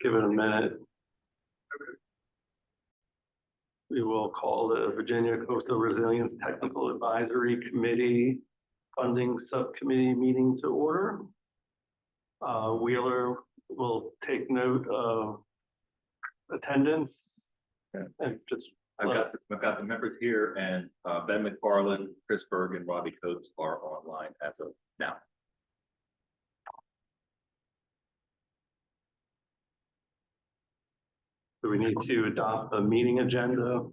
Give it a minute. We will call the Virginia Coastal Resilience Technical Advisory Committee Funding Subcommittee meeting to order. Wheeler will take note of attendance. Okay. And just I've got the members here, and Ben McFarland, Chris Berg, and Robbie Coates are online as of now. So we need to adopt the meeting agenda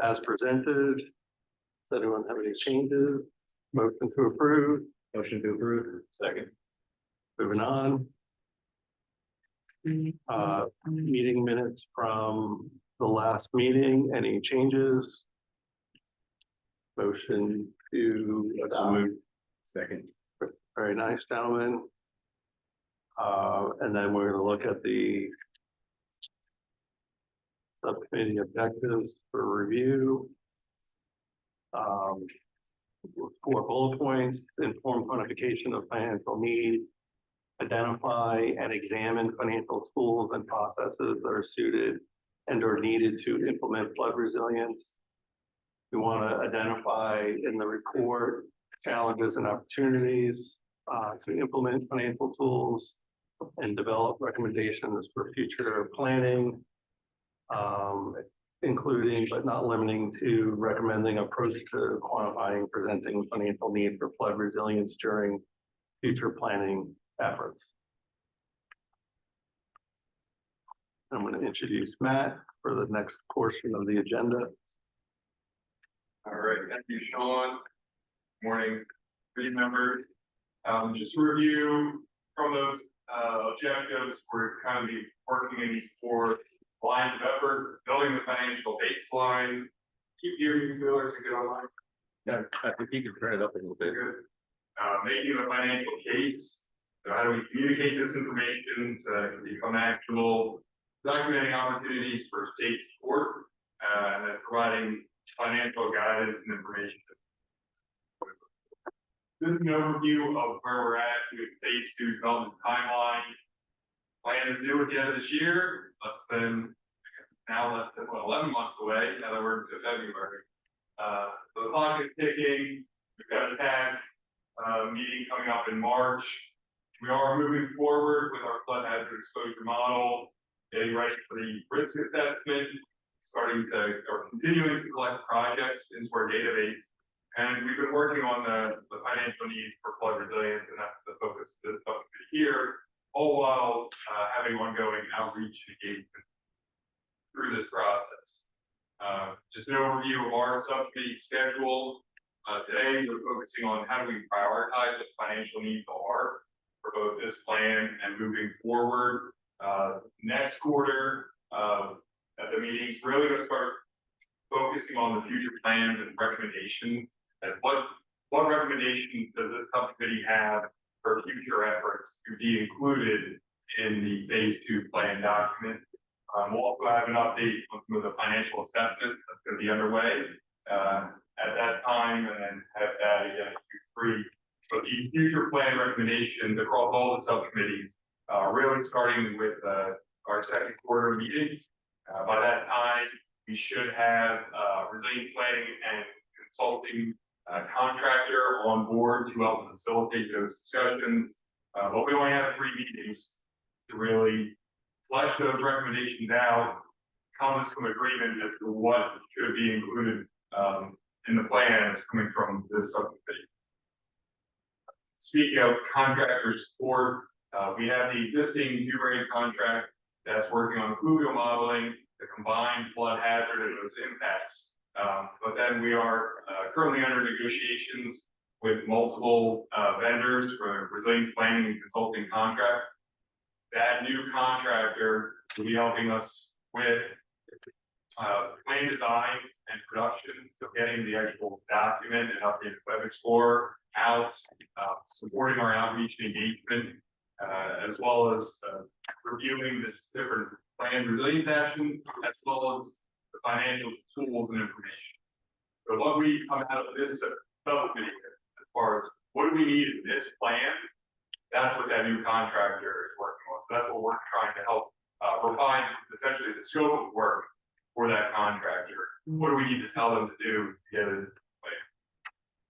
as presented. Does anyone have any changes? Motion to approve. Motion to approve. Second. Moving on. Meeting minutes from the last meeting. Any changes? Motion to adopt. Second. Very nice, gentlemen. And then we're going to look at the subcommittee objectives for review. 4 bullet points: inform quantification of financial need, identify and examine financial tools and processes that are suited and or needed to implement flood resilience. We want to identify in the report challenges and opportunities to implement financial tools and develop recommendations for future planning, including but not limiting to recommending approach to quantifying, presenting financial need for flood resilience during future planning efforts. I'm going to introduce Matt for the next portion of the agenda. All right, thank you, Sean. Morning, committee members. Just to review from those objectives, we're kind of be working in these 4 lines of effort: building the financial baseline. Keep hearing you, Wheeler, to get online. Yeah, I think you can turn it up a little bit. Good. Making the financial case. So how do we communicate this information so that it can become actionable? Documenting opportunities for state support, and then providing financial guidance and information. This is an overview of where we're at with phase 2 development timeline. Plan is due at the end of this year, less than 11 months away. Now that we're into February, so the clock is ticking. We've got a TAC meeting coming up in March. We are moving forward with our flood hazard exposure model, getting ready for the risk assessment, continuing to collect projects into our database. And we've been working on the financial needs for flood resilience, and that's the focus of this subcommittee here, all while having ongoing outreach and engagement through this process. Just an overview of our subcommittee schedule. Today, we're focusing on how do we prioritize what financial needs are for both this plan and moving forward. Next quarter, at the meetings, really going to start focusing on the future plans and recommendations. And what recommendations does this subcommittee have for future efforts to be included in the phase 2 plan document? We'll also have an update on some of the financial assessments that's going to be underway at that time, and then have that again in Q3. So these future plan recommendations across all the subcommittees, really starting with our second quarter meetings. By that time, we should have resilience planning and consulting contractor on board to help facilitate those discussions. But we only have 3 meetings to really flesh those recommendations out, come to some agreement as to what should be included in the plans coming from this subcommittee. Speaking of contractor support, we have the existing Newbury contract that's working on fluvial modeling, the combined flood hazard and those impacts. But then we are currently under negotiations with multiple vendors for resilience planning and consulting contract. That new contractor will be helping us with plan design and production, so getting the actual document and updated web explorer out, supporting our outreach and engagement, as well as reviewing the different planned resilience actions, as well as the financial tools and information. So what we come out of this subcommittee as far as what do we need in this plan That's what that new contractor is working on. So that's what we're trying to help refine essentially the scope of work for that contractor. What do we need to tell them to do to get it?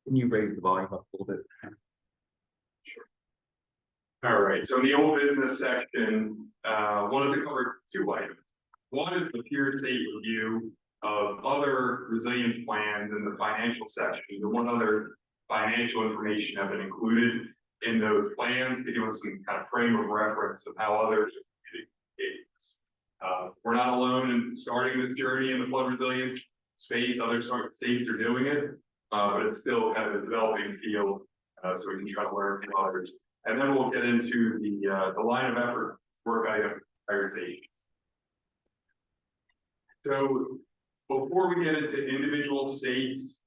Can you raise the volume up a little bit? All right, so in the old business section, wanted to cover two items. One is the peer state review of other resilience plans in the financial section. The one other financial information have been included in those plans to give us some kind of frame of reference of how others are communicating this. We're not alone in starting this journey in the flood resilience space. Other states are doing it, but it's still kind of a developing field, so we can try to learn from others. And then we'll get into the line of effort work item prioritizations. So before we get into individual states,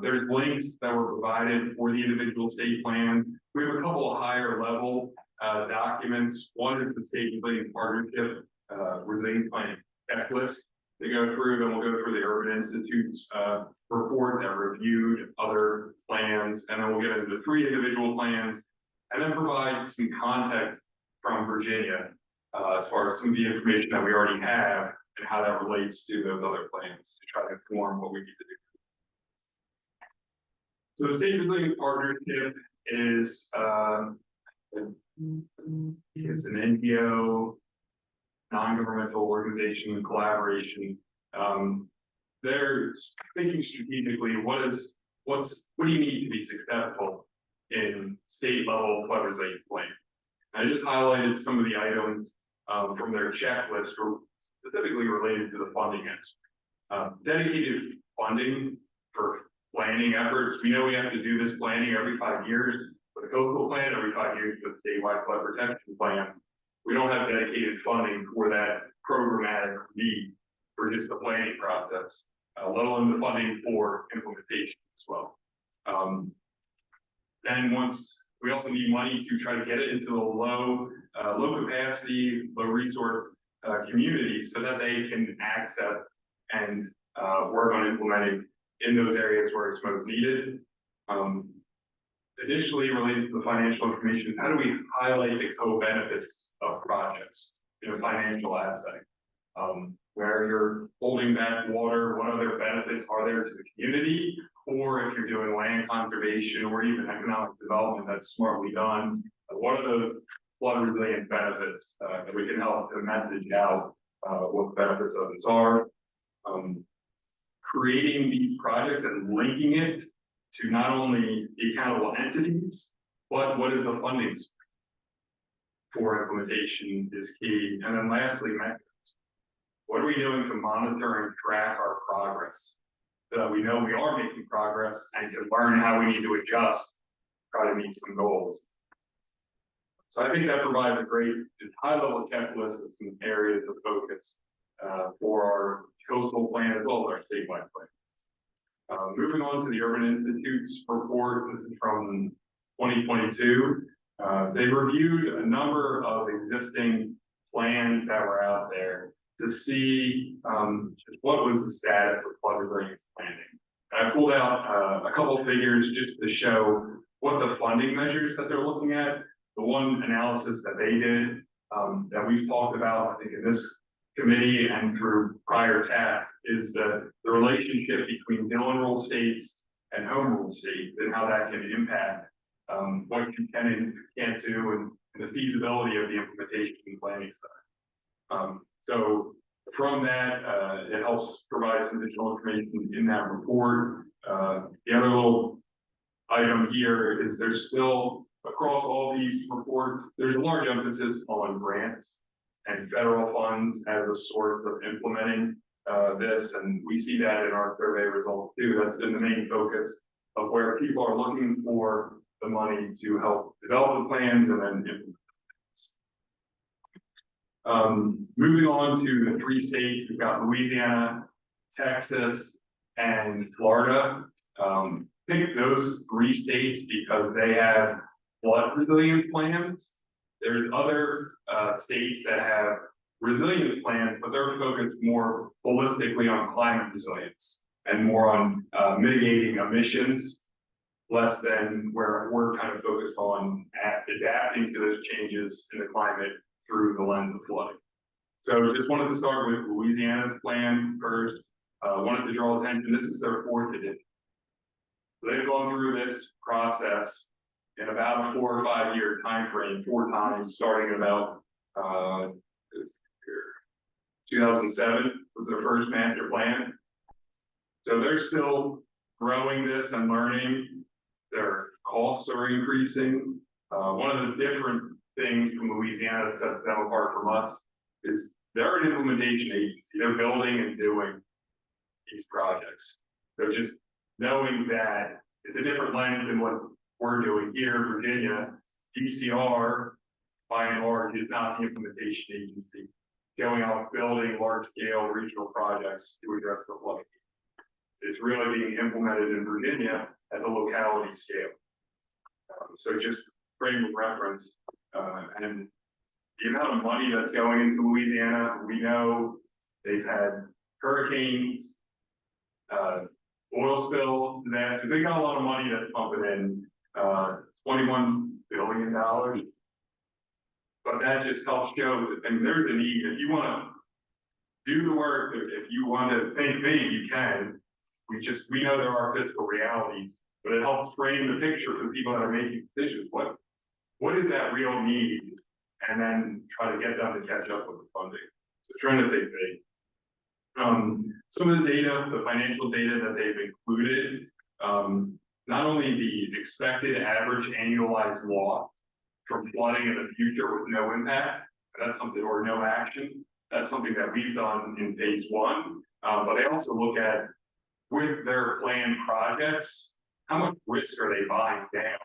there's links that were provided for the individual state plan. We have a couple of higher level documents. One is the State Resilience Partnership Resilience Plan checklist. They go through, then we'll go through the Urban Institute's report that reviewed other plans, and then we'll get into the 3 individual plans, and then provide some context from Virginia as far as some of the information that we already have and how that relates to those other plans to try to inform what we need to do. So the State Resilience Partnership is an NGO, non-governmental organization in collaboration. They're thinking strategically, what do you need to be successful in state level flood resilience plan? I just highlighted some of the items from their checklist, specifically related to the funding aspect. Dedicated funding for planning efforts. We know we have to do this planning every 5 years for the coastal plan, every 5 years for the statewide flood protection plan. We don't have dedicated funding for that programmatic need for just the planning process, let alone the funding for implementation as well. Then we also need money to try to get it into the low capacity, low resource communities so that they can access and work on implementing in those areas where it's most needed. Additionally, related to the financial information, how do we highlight the co-benefits of projects in a financial aspect? Where you're holding back water, what other benefits are there to the community? Or if you're doing land conservation or even economic development that's smartly done, what are the flood resilient benefits that we can help to message out what the benefits of this are? Creating these projects and linking it to not only the accountable entities, but what is the funding for implementation is key. And then lastly, metrics. What are we doing to monitor and track our progress so that we know we are making progress and can learn how we need to adjust, try to meet some goals. So I think that provides a great high-level checklist of some areas of focus for our coastal plan as well as our statewide plan. Moving on to the Urban Institute's report, this is from 2022. They reviewed a number of existing plans that were out there to see what was the status of flood resilience planning. And I pulled out a couple of figures just to show what the funding measures that they're looking at. The one analysis that they did that we've talked about, I think, in this committee and through prior TAC is the relationship between ill-enrolled states and home rule states and how that can impact what you can and can't do and the feasibility of the implementation and planning side. So from that, it helps provide some additional information in that report. The other little item here is there's still, across all these reports, there's a large emphasis on grants and federal funds as a source of implementing this. And we see that in our survey results too. That's been the main focus of where people are looking for the money to help develop the plans and then implement. Moving on to the 3 states, we've got Louisiana, Texas, and Florida. Pick those 3 states because they have flood resilience plans. There's other states that have resilience plans, but they're focused more holistically on climate resilience and more on mitigating emissions less than where we're kind of focused on adapting to those changes in the climate through the lens of flooding. So just wanted to start with Louisiana's plan first. Wanted to draw attention, this is their fourth edition. So they've gone through this process in about a 4 or 5 year time frame, 4 times, starting about 2007 was their first master plan. So they're still growing this and learning. Their costs are increasing. One of the different things from Louisiana that sets them apart from us is they're an implementation agency. They're building and doing these projects. They're just knowing that it's a different lens than what we're doing here in Virginia. DCR, by and large, is not the implementation agency going out building large-scale regional projects to address the flooding. It's really being implemented in Virginia at the locality scale. So just frame of reference, and the amount of money that's going into Louisiana, we know they've had hurricanes, oil spill disasters. They got a lot of money that's pumping in, $21 billion. But that just helps show that, and there's a need. If you want to do the work, if you want to think big, you can. We know there are fiscal realities, but it helps frame the picture for people that are making decisions. What is that real need? And then try to get them to catch up with the funding. So trying to think big. Some of the data, the financial data that they've included, not only the expected average annualized loss from flooding in the future with no impact, that's something, or no action, that's something that we've done in phase 1. But they also look at, with their planned projects, how much risk are they buying down?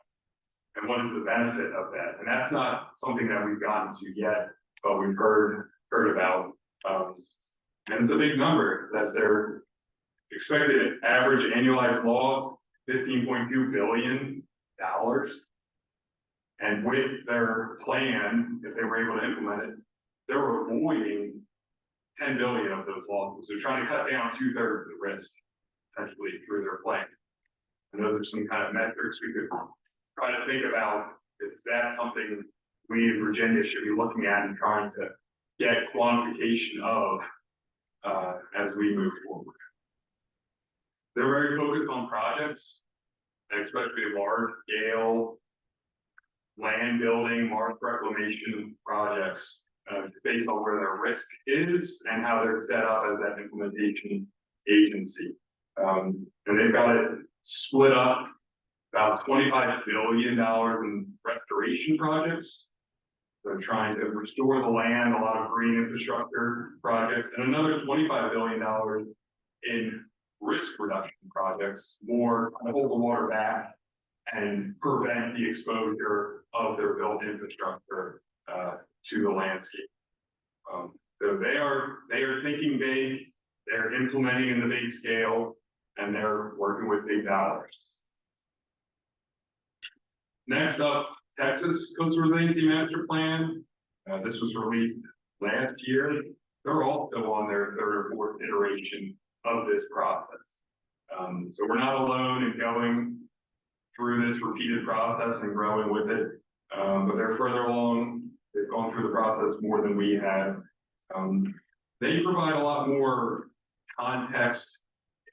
And what is the benefit of that? And that's not something that we've gotten to yet, but we've heard about. And it's a big number that their expected average annualized loss, $15.2 billion. And with their plan, if they were able to implement it, they were avoiding 10 billion of those losses. They're trying to cut down 2/3 of the risk, essentially, through their plan. And those are some kind of metrics we could try to think about. Is that something we in Virginia should be looking at and trying to get quantification of as we move forward? They're very focused on projects, and especially large scale land building, marsh reclamation projects, based on where their risk is and how they're set up as that implementation agency. And they've got it split up about $25 billion in restoration projects. They're trying to restore the land, a lot of green infrastructure projects, and another $25 billion in risk reduction projects, more to hold the water back and prevent the exposure of their built infrastructure to the landscape. So they are thinking big, they're implementing in the big scale, and they're working with big dollars. Next up, Texas Coastal Resiliency Master Plan. This was released last year. They're also on their 3rd or 4th iteration of this process. So we're not alone in going through this repeated process and growing with it, but they're further along. They've gone through the process more than we have. They provide a lot more context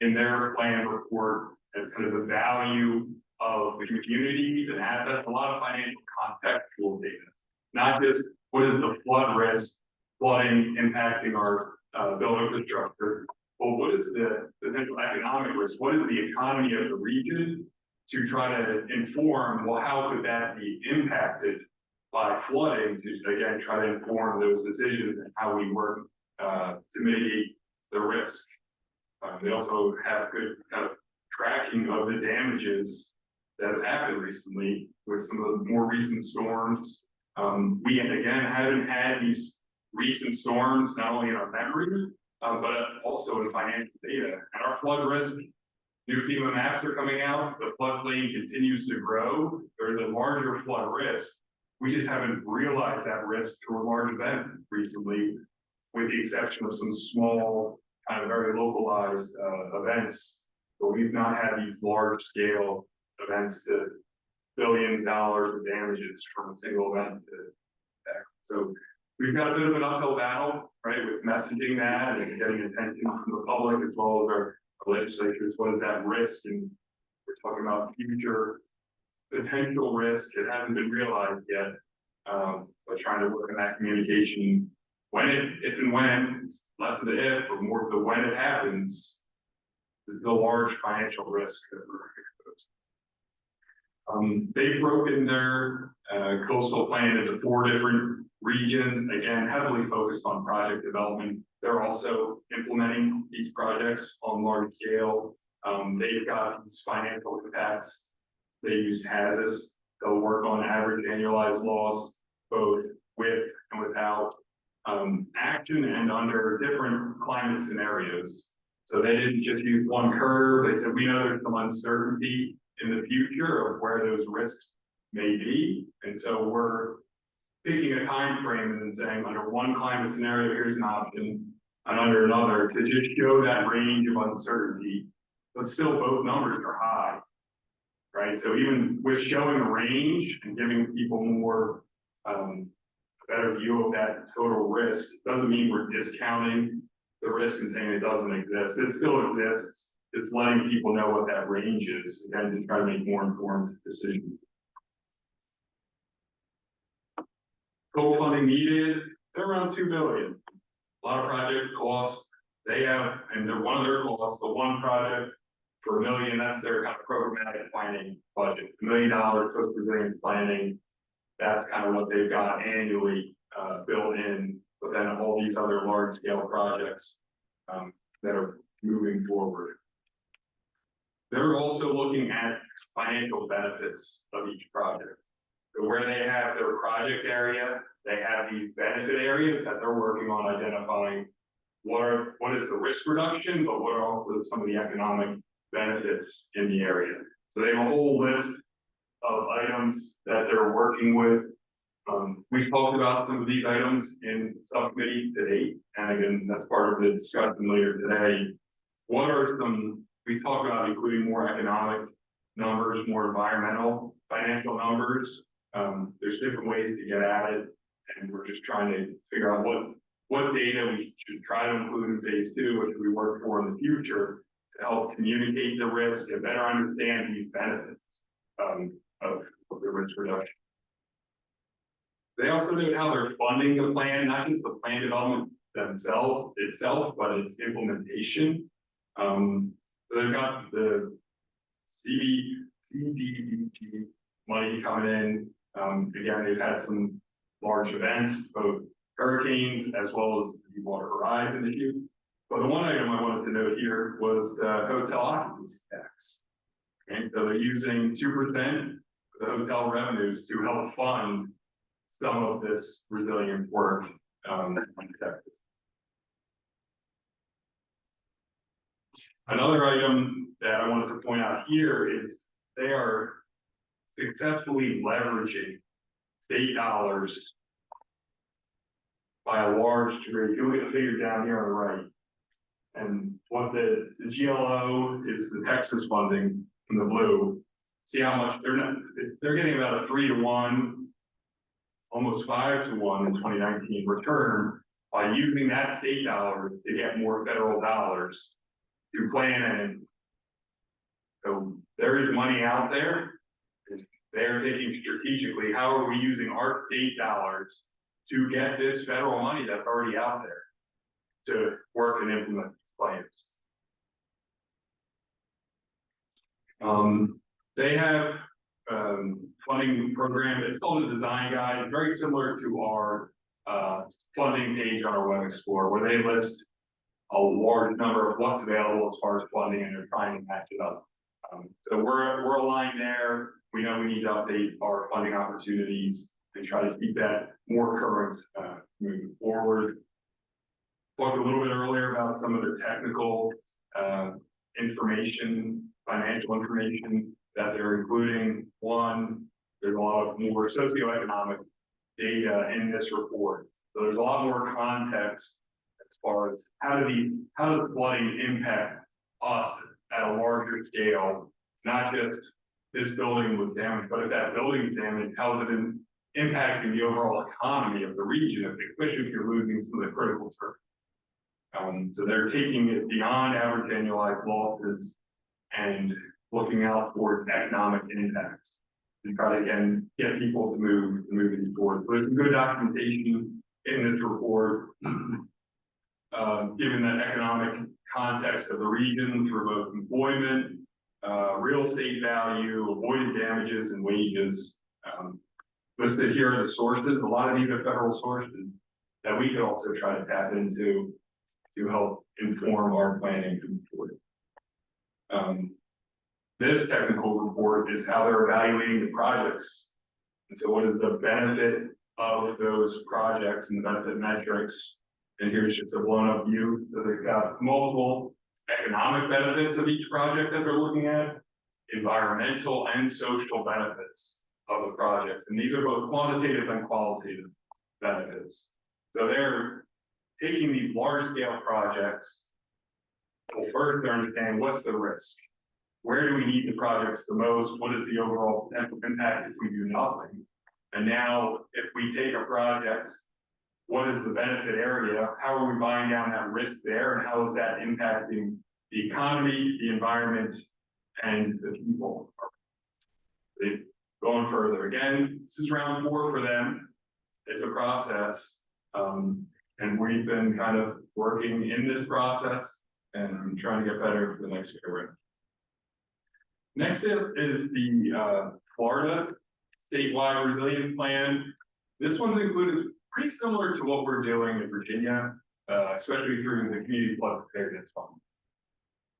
in their plan report as kind of the value of the communities and assets, a lot of financial contextual data, not just what is the flood risk, flooding impacting our built infrastructure, but what is the potential economic risk? What is the economy of the region, to try to inform, well, how could that be impacted by flooding, to again try to inform those decisions and how we work to mitigate the risk. They also have good kind of tracking of the damages that have happened recently with some of the more recent storms. We again haven't had these recent storms not only in our memory, but also in financial data. And our flood risk, new FEMA maps are coming out. The floodplain continues to grow. There's a larger flood risk. We just haven't realized that risk to a large event recently, with the exception of some small, kind of very localized events. But we've not had these large scale events to billions of dollars of damages from a single event to TAC. So we've got a bit of an uphill battle, right, with messaging that and getting attention from the public as well as our legislatures. What is that risk? And we're talking about future potential risk. It hasn't been realized yet, but trying to work on that communication when if and when, it's less of the if, but more of the when it happens, it's a large financial risk that we're exposed. They've broken their coastal plan into 4 different regions, again, heavily focused on project development. They're also implementing these projects on large scale. They've got these financial impacts. They use HAZIS. They'll work on average annualized loss, both with and without action and under different climate scenarios. So they didn't just use one curve. They said, we know there's some uncertainty in the future of where those risks may be. And so we're picking a time frame and then saying under one climate scenario, here's an option, and under another to just show that range of uncertainty, but still both numbers are high, right? So even with showing a range and giving people more, a better view of that total risk, doesn't mean we're discounting the risk and saying it doesn't exist. It still exists. It's letting people know what that range is, again, to try to make more informed decisions. Total funding needed, they're around $2 billion. A lot of project costs. They have, and they're one of their costs, the one project for $1 million, that's their kind of programmatic planning budget. $1 million coastal resilience planning, that's kind of what they've got annually built in, but then all these other large scale projects that are moving forward. They're also looking at financial benefits of each project. So where they have their project area, they have these benefit areas that they're working on identifying what is the risk reduction, but what are also some of the economic benefits in the area. So they have a whole list of items that they're working with. We've talked about some of these items in subcommittee today, and again, that's part of the discussion later today. What are some, we talked about including more economic numbers, more environmental, financial numbers. There's different ways to get at it, and we're just trying to figure out what data we should try to include in phase 2, which we work for in the future, to help communicate the risk and better understand these benefits of the risk reduction. They also know how they're funding the plan, not just the plan development itself, but its implementation. So they've got the CDBG money coming in. Again, they've had some large events, both hurricanes as well as the Deepwater Horizon issue. But the one item I wanted to note here was the hotel occupancy tax. Okay, so they're using 2% of the hotel revenues to help fund some of this resilient work in Texas. Another item that I wanted to point out here is they are successfully leveraging state dollars by a large degree. You look at the figure down here on the right, and what the GLO is the Texas funding in the blue. See how much they're getting about a 3-to-1, almost 5-to-1 in 2019 return by using that state dollar to get more federal dollars to plan. And so there is money out there. They're thinking strategically, how are we using our state dollars to get this federal money that's already out there to work and implement these plans. They have funding program. It's called a design guide, very similar to our funding page on our web explorer, where they list a large number of what's available as far as funding, and they're trying to match it up. So we're aligned there. We know we need to update our funding opportunities and try to keep that more current moving forward. Talked a little bit earlier about some of the technical information, financial information that they're including. One, there's a lot of more socioeconomic data in this report. So there's a lot more context as far as how does flooding impact us at a larger scale, not just this building was damaged, but if that building's damaged, how is it impacting the overall economy of the region, especially if you're losing some of the critical service. So they're taking it beyond average annualized losses and looking out towards economic impacts and try to, again, get people to move these forward. So there's some good documentation in this report, given the economic context of the region through both employment, real estate value, avoided damages and wages. Listed here are the sources. A lot of these are federal sources that we could also try to tap into to help inform our planning moving forward. This technical report is how they're evaluating the projects. And so what is the benefit of those projects and the benefit metrics? And here's just a blown up view. So they've got multiple economic benefits of each project that they're looking at, environmental and social benefits of the project. And these are both quantitative and qualitative benefits. So they're taking these large scale projects. Well, first they're understanding what's the risk. Where do we need the projects the most? What is the overall potential impact if we do nothing? And now, if we take a project, what is the benefit area? How are we buying down that risk there? And how is that impacting the economy, the environment, and the people? They've gone further. Again, this is round 4 for them. It's a process. And we've been kind of working in this process and trying to get better for the next year. Next is the Florida statewide resilience plan. This one's included is pretty similar to what we're doing in Virginia, especially through the community flood preparedness fund.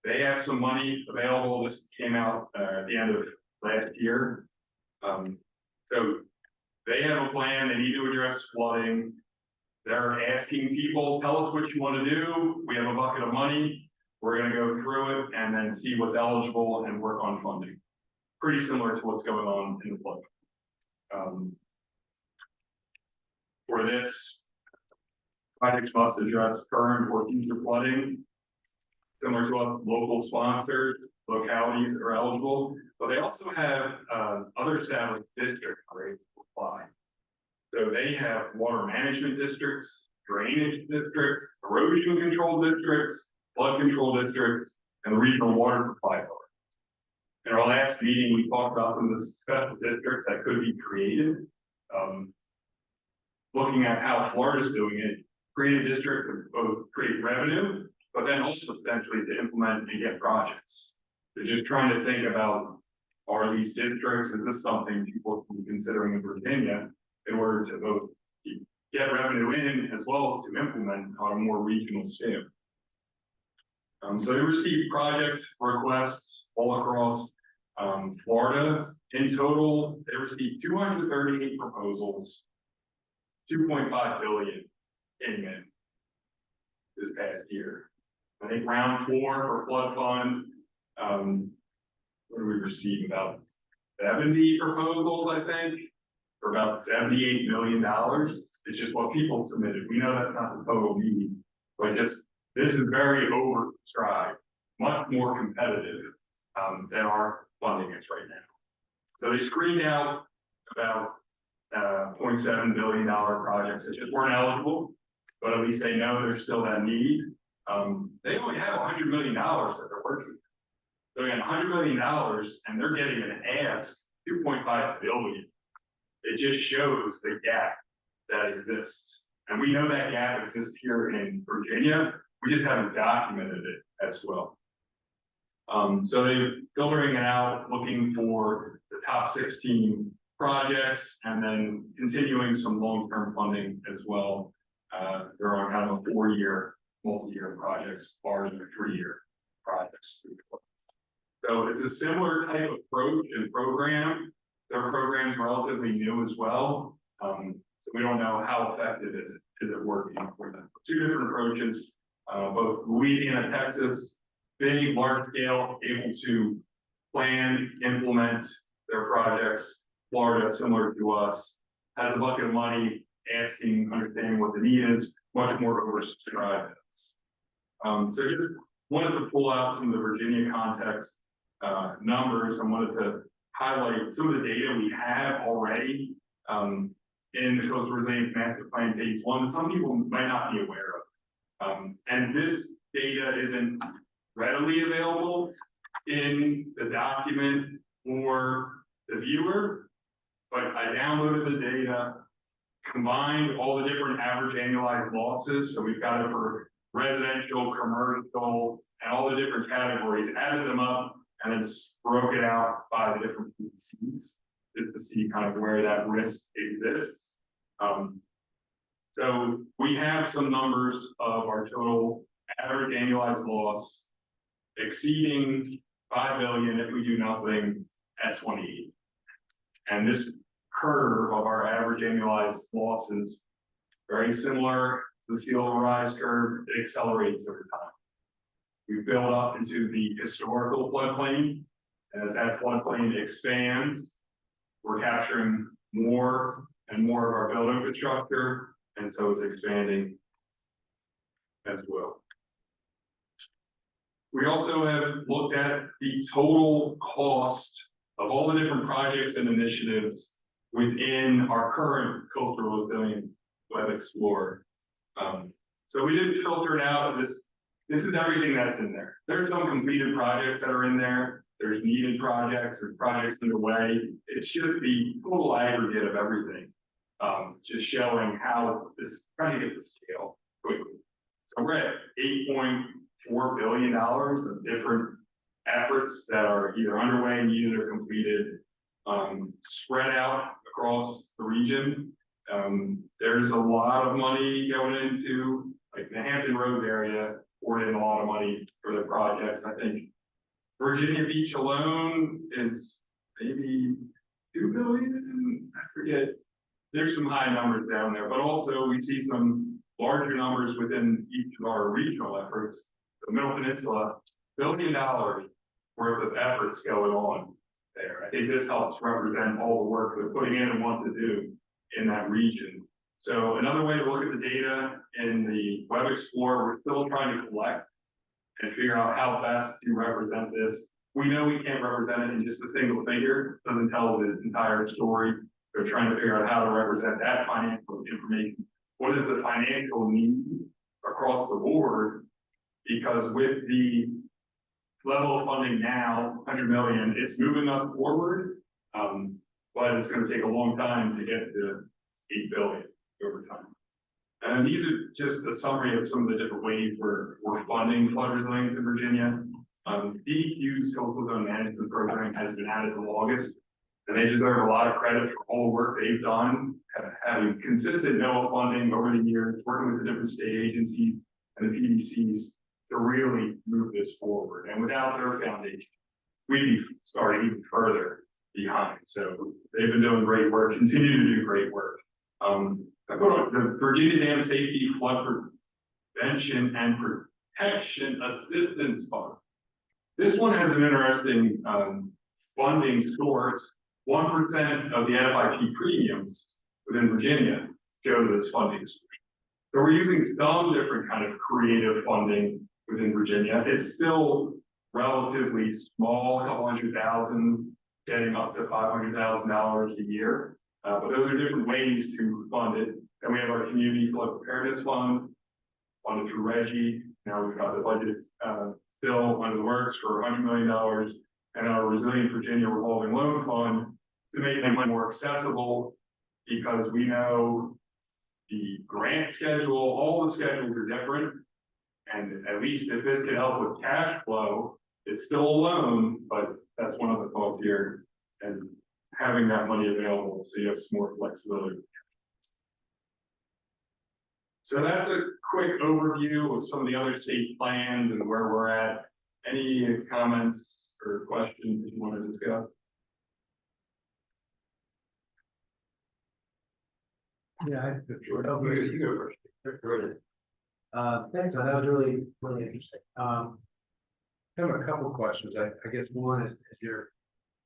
They have some money available. This came out at the end of last year. So they have a plan. They need to address flooding. They're asking people, tell us what you want to do. We have a bucket of money. We're going to go through it and then see what's eligible and work on funding. Pretty similar to what's going on in the flood. For this, projects must address current or future flooding. Similar to what local sponsored localities are eligible, but they also have other established districts where they apply. So they have water management districts, drainage districts, erosion control districts, flood control districts, and regional water supply authorities. In our last meeting, we talked about some of the special districts that could be created. Looking at how Florida's doing it, create a district to both create revenue, but then also potentially to implement and get projects. They're just trying to think about, are these districts, is this something people can be considering in Virginia in order to both get revenue in as well as to implement on a more regional scale. So they received project requests all across Florida. In total, they received 238 proposals, 2.5 billion in it this past year. I think round 4 for flood fund. What do we receive? About 70 proposals, I think, for about $78 million. It's just what people submitted. We know that's not the total need, but just this is very oversubscribed, much more competitive than our funding is right now. So they screened out about $0.7 billion projects that just weren't eligible, but at least they know there's still that need. They only have $100 million that they're working with. So again, $100 million, and they're getting an ask $2.5 billion. It just shows the gap that exists. And we know that gap exists here in Virginia. We just haven't documented it as well. So they're filtering it out, looking for the top 16 projects, and then continuing some long-term funding as well. There are kind of a 4-year, multi-year projects, or 3-year projects. So it's a similar type of approach and program. Their program's relatively new as well. So we don't know how effective is it working for them. 2 different approaches, both Louisiana, Texas, big, large scale, able to plan, implement their projects. Florida, similar to us, has a bucket of money, asking, understanding what the need is, much more oversubscribed. So just wanted to pull out some of the Virginia context numbers. I wanted to highlight some of the data we have already in the Coastal Resilience Master Plan phase 1 that some people might not be aware of. And this data isn't readily available in the document or the viewer, but I downloaded the data, combined all the different average annualized losses. So we've got it for residential, commercial, and all the different categories, added them up, and then broke it out by the different PCs just to see kind of where that risk exists. So we have some numbers of our total average annualized loss exceeding 5 billion if we do nothing at 28. And this curve of our average annualized losses, very similar to the sea level rise curve, it accelerates over time. We build up into the historical floodplain, and as that floodplain expands, we're capturing more and more of our built infrastructure, and so it's expanding as well. We also have looked at the total cost of all the different projects and initiatives within our current Coastal Resilience Web Explorer. So we didn't filter it out of this. This is everything that's in there. There's some completed projects that are in there. There's needed projects, there's projects underway. It's just the total aggregate of everything. Just showing how this, trying to get the scale quickly. So we're at $8.4 billion of different efforts that are either underway, needed, or completed, spread out across the region. There's a lot of money going into, like, the Hampton Roads area, poured in a lot of money for the projects. I think Virginia Beach alone is maybe 2 billion. I forget. There's some high numbers down there, but also we see some larger numbers within each of our regional efforts. The Middle Peninsula, $1 billion worth of efforts going on there. I think this helps represent all the work they're putting in and want to do in that region. So another way to look at the data in the Web Explorer, we're still trying to collect and figure out how best to represent this. We know we can't represent it in just a single figure. It doesn't tell the entire story. They're trying to figure out how to represent that financial information. What is the financial need across the board? Because with the level of funding now, 100 million, it's moving us forward, but it's going to take a long time to get to 8 billion over time. And these are just a summary of some of the different ways we're funding flood resilience in Virginia. DEQ's Coastal Zone Management Program has been added in August, and they deserve a lot of credit for all the work they've done, having consistent NOAA funding over the years, working with the different state agencies and the PDCs to really move this forward. And without their foundation, we'd be starting even further behind. So they've been doing great work, continue to do great work. I put on the Virginia Dam Safety Flood Prevention and Protection Assistance Fund. This one has an interesting funding source. 1% of the NFIP premiums within Virginia go to this funding source. So we're using some different kind of creative funding within Virginia. It's still relatively small, a couple $100,000, getting up to $500,000 a year. But those are different ways to fund it. And we have our Community Flood Preparedness Fund, funded through Reggie. Now we've got the budget bill under the works for $100 million, and our Resilient Virginia Revolving Loan Fund to make them more accessible, because we know the grant schedule, all the schedules are different. And at least if this can help with cash flow, it's still a loan, but that's one of the thoughts here. And having that money available so you have some more flexibility. So that's a quick overview of some of the other state plans and where we're at. Any comments or questions you want to discuss? Yeah, Sure. Oh, you go first. thanks, that was really, really interesting. I have a couple of questions. I guess one is, if you're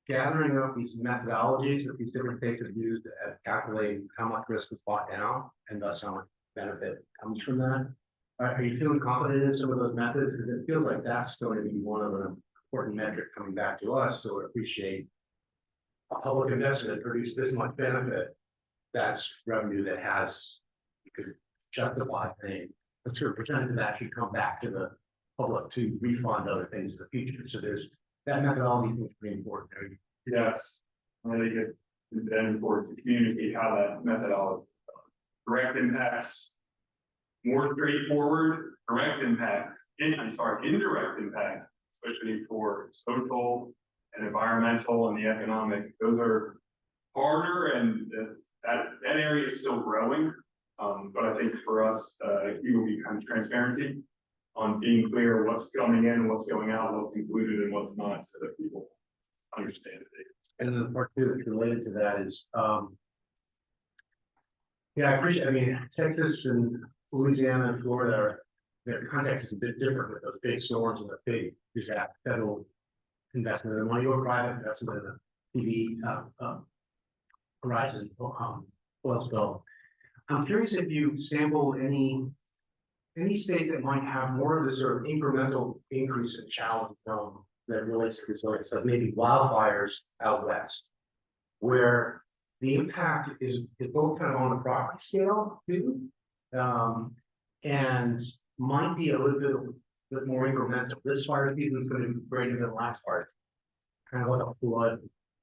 gathering up these methodologies that these different states have used to calculate how much risk is brought down and thus how much benefit comes from that, are you feeling confident in some of those methods? Because it feels like that's going to be one of an important metric coming back to us, so we appreciate a public investment produced this much benefit, that's revenue that has, you could justify paying a certain percentage of that should come back to the public to refund other things in the future. So there's that methodology is pretty important. Yes, I think it's then important to communicate how that methodology. Direct impacts. More straightforward, direct impacts, indirect impact, especially for social and environmental and the economic, those are harder and that area is still growing. But I think for us, you will be kind of transparency on being clear what's coming in, what's going out, what's included and what's not, so that people understand it. And then part two that's related to that is, yeah, I appreciate, I mean, Texas and Louisiana and Florida are, their context is a bit different with those big storms and the big, there's that federal investment and money or private investment in the PV, horizon, oil spill. I'm curious if you sampled any state that might have more of this sort of incremental increase in challenge from that relates to resilience, like maybe wildfires out west, where the impact is both kind of on the property scale too, and might be a little bit more incremental. This fire season is going to be greater than last fire, kind of like a flood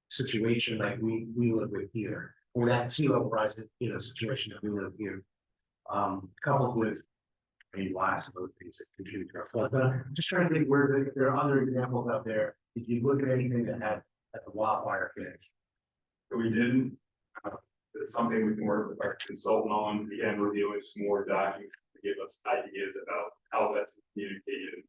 situation like we live with here, or that sea level rise, situation that we live here, coupled with maybe last of those things that contribute to our flood. But I'm just trying to think where there are other examples out there. Did you look at anything that had at the wildfire finish? So we didn't. It's something we can work with our consultant on, again, reviewing some more documents to give us ideas about how that's communicated,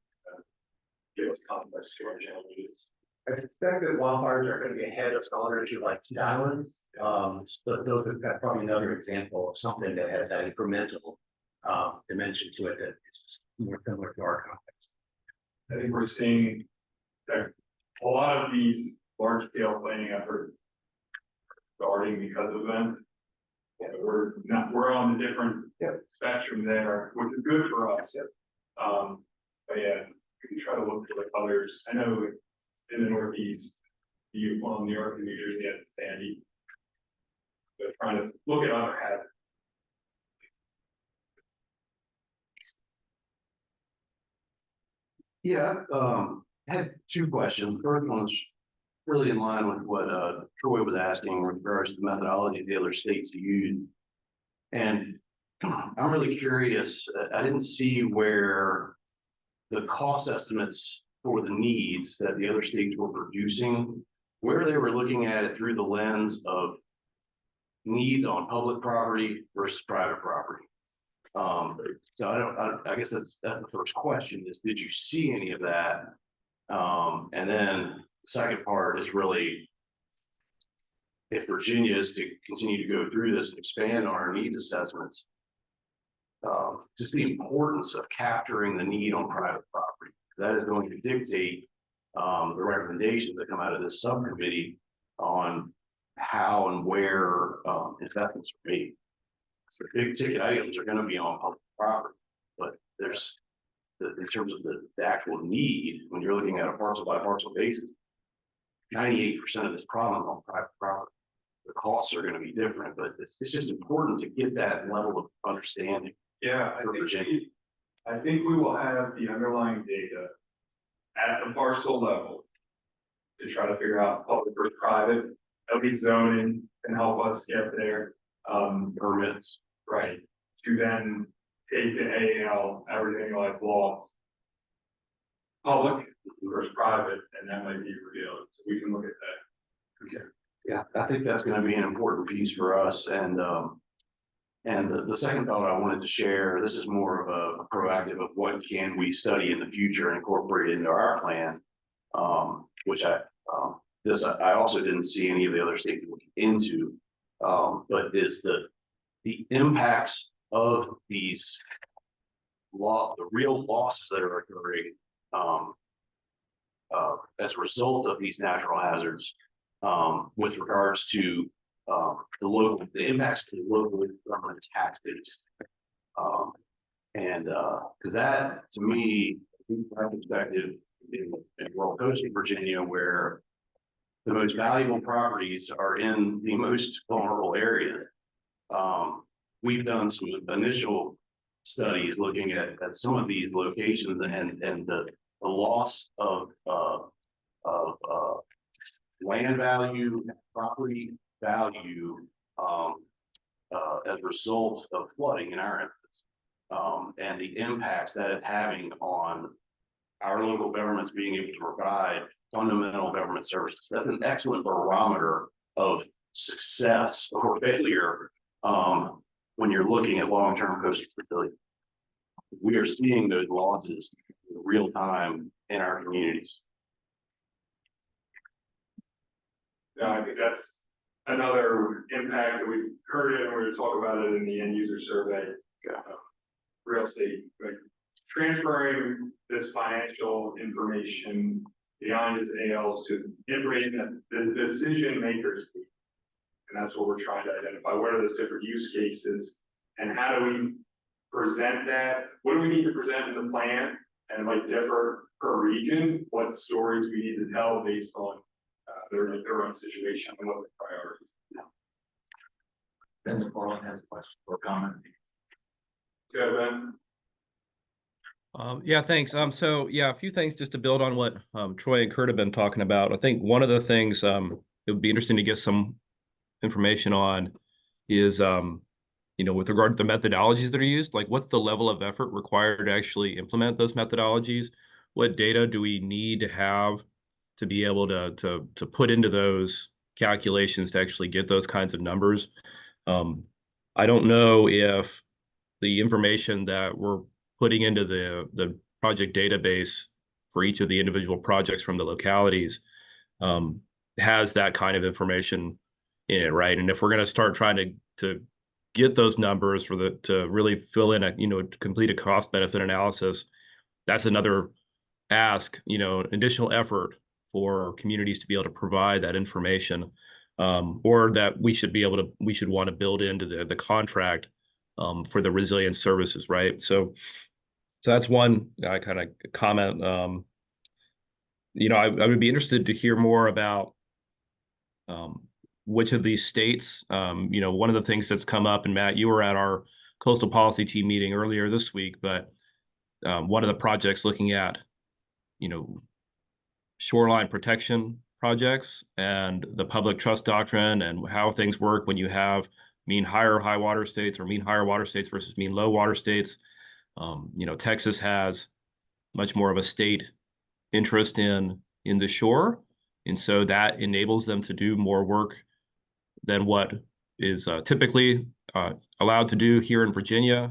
give us context to our challenges. I suspect that wildfires are going to be ahead of some other issue like Sea Island. But those are that's probably another example of something that has that incremental dimension to it that is more similar to our context. I think we're seeing that a lot of these large scale planning efforts starting because of them. Yeah, we're on the different spectrum there, which is good for us. But yeah, we can try to look for like others. I know in the Northeast, New York and New Jersey had Sandy. But trying to look at other hazards. Yeah, I had two questions. The first one was really in line with what Troy was asking with regards to the methodology the other states use. And I'm really curious, I didn't see where the cost estimates for the needs that the other states were producing, where they were looking at it through the lens of needs on public property versus private property. So I guess that's the first question is, did you see any of that? And then the second part is really, if Virginia is to continue to go through this and expand on our needs assessments, just the importance of capturing the need on private property. That is going to dictate the recommendations that come out of this subcommittee on how and where investments are made. So the big ticket items are going to be on public property, but there's in terms of the actual need, when you're looking at a parcel by parcel basis, 98% of this problem is on private property. The costs are going to be different, but it's just important to get that level of understanding. Yeah, I think we will have the underlying data at the parcel level to try to figure out public versus private. At least zoning can help us get there. Permits. Right. To then take the AAL, average annualized loss, public versus private, and that might be revealed. So we can look at that. Okay. Yeah, I think that's going to be an important piece for us. And the second thought I wanted to share, this is more of a proactive of what can we study in the future and incorporate into our plan, which I also didn't see any of the other states looking into, but is the impacts of these the real losses that are occurring as a result of these natural hazards, with regards to the impacts to the local government tax base. Because that, to me, from my perspective, in rural coastal Virginia, where the most valuable properties are in the most vulnerable areas. We've done some initial studies looking at some of these locations and the loss of land value, property value, as a result of flooding in our instance, and the impacts that it's having on our local governments being able to provide fundamental government services. That's an excellent barometer of success or failure when you're looking at long-term coastal stability. We are seeing those losses in real time in our communities. Yeah, I think that's another impact that we've heard it, and we're gonna talk about it in the end user survey. Real estate, like transferring this financial information beyond its ALs to information that the decision makers need. And that's what we're trying to identify. What are those different use cases? And how do we present that? What do we need to present in the plan? And it might differ per region, what stories we need to tell based on their own situation and what the priorities. Ben McFarland has a question or comment. Go ahead, Ben. Yeah, thanks. So yeah, a few things just to build on what Troy and Kurt have been talking about. I think one of the things it would be interesting to get some information on is with regard to the methodologies that are used, like what's the level of effort required to actually implement those methodologies? What data do we need to have to be able to put into those calculations to actually get those kinds of numbers? I don't know if the information that we're putting into the project database for each of the individual projects from the localities has that kind of information in it, right? And if we're going to start trying to get those numbers to really fill in complete a cost benefit analysis, that's another ask, additional effort for communities to be able to provide that information, or that we should want to build into the contract for the resilience services, right? So that's one kind of comment. I would be interested to hear more about which of these states, one of the things that's come up, and Matt, you were at our coastal policy team meeting earlier this week, but one of the projects looking at, shoreline protection projects and the public trust doctrine and how things work when you have mean high water states or mean higher water states versus mean low water states. Texas has much more of a state interest in the shore. And so that enables them to do more work than what is typically allowed to do here in Virginia.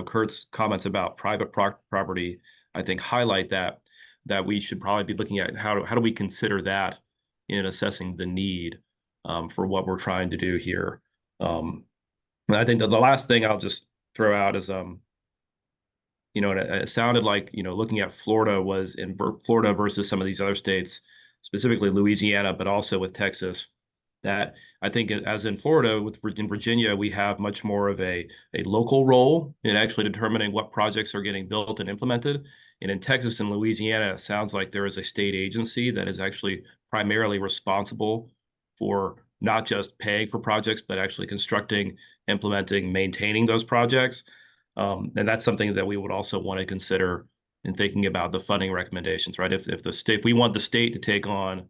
Kurt's comments about private property, I think, highlight that we should probably be looking at how do we consider that in assessing the need for what we're trying to do here. And I think that the last thing I'll just throw out is, it sounded like, looking at Florida versus some of these other states, specifically Louisiana, but also with Texas, that I think as in Florida, in Virginia, we have much more of a local role in actually determining what projects are getting built and implemented. And in Texas and Louisiana, it sounds like there is a state agency that is actually primarily responsible for not just paying for projects, but actually constructing, implementing, maintaining those projects. And that's something that we would also want to consider in thinking about the funding recommendations, right? If we want the state to take on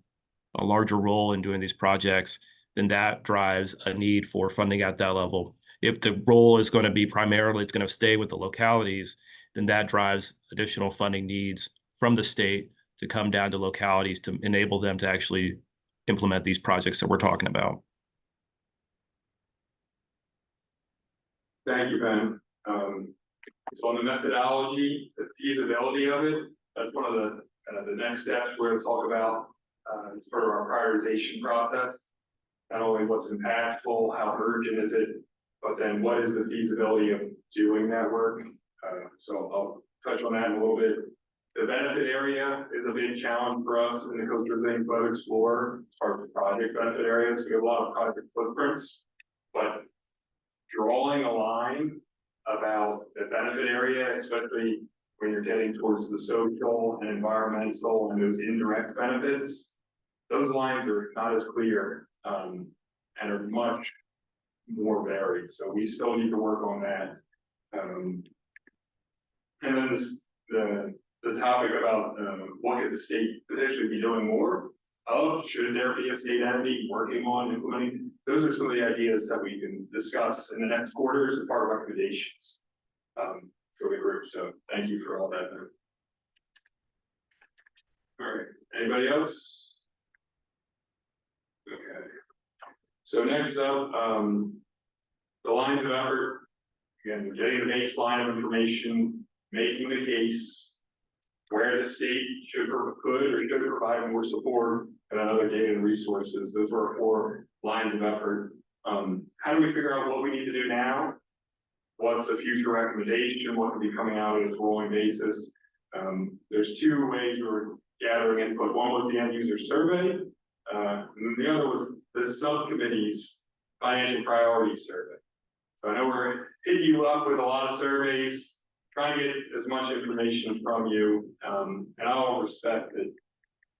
a larger role in doing these projects, then that drives a need for funding at that level. If the role is going to be primarily, it's going to stay with the localities, then that drives additional funding needs from the state to come down to localities to enable them to actually implement these projects that we're talking about. Thank you, Ben. So on the methodology, the feasibility of it, that's one of the next steps we're going to talk about. It's part of our prioritization process. Not only what's impactful, how urgent is it, but then what is the feasibility of doing that work? So I'll touch on that in a little bit. The benefit area is a big challenge for us in the Coastal Resilience Flood Explorer as far as the project benefit areas. We have a lot of project footprints, but drawing a line about the benefit area, especially when you're getting towards the social and environmental and those indirect benefits, those lines are not as clear, and are much more varied, so we still need to work on that. And then the topic about, what could the state potentially be doing more of, should there be a state entity working on implementing? Those are some of the ideas that we can discuss in the next quarter as part of recommendations, for the group, so thank you for all that. All right, anybody else? Okay. So next up, the lines of effort, again, getting the baseline of information, making the case, where the state could or should provide more support, and then other data and resources. Those were our 4 lines of effort. How do we figure out what we need to do now? What's a future recommendation? What could be coming out on a rolling basis? There's 2 ways we're gathering input. One was the end user survey, and the other was the subcommittee's financial priority survey. So I know we're hitting you up with a lot of surveys, trying to get as much information from you, and I'll respect that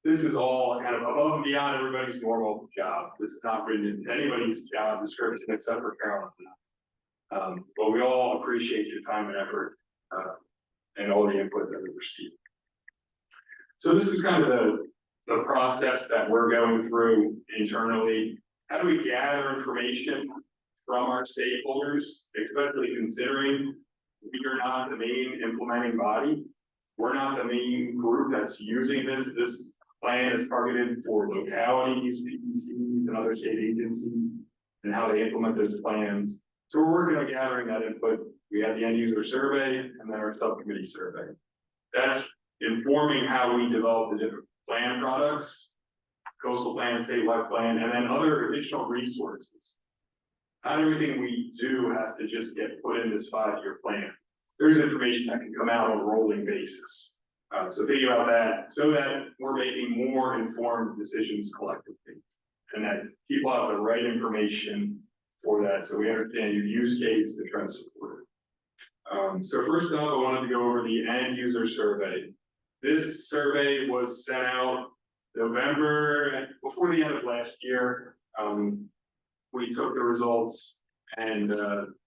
this is all kind of above and beyond everybody's normal job. This is not written into anybody's job description except for Carolyn. But we all appreciate your time and effort, and all the input that we've received. So this is kind of the process that we're going through internally. How do we gather information from our stakeholders, especially considering we are not the main implementing body? We're not the main group that's using this. This plan is targeted for localities, PPCs, and other state agencies, and how they implement those plans. So we're working on gathering that input. We had the end user survey and then our subcommittee survey. That's informing how we develop the different plan products, coastal plan, statewide plan, and then other additional resources. Not everything we do has to just get put in this 5-year plan. There's information that can come out on a rolling basis. So think about that so that we're making more informed decisions collectively, and that people have the right information for that, so we understand your use case to try to support it. So first up, I wanted to go over the end user survey. This survey was sent out November, before the end of last year. We took the results and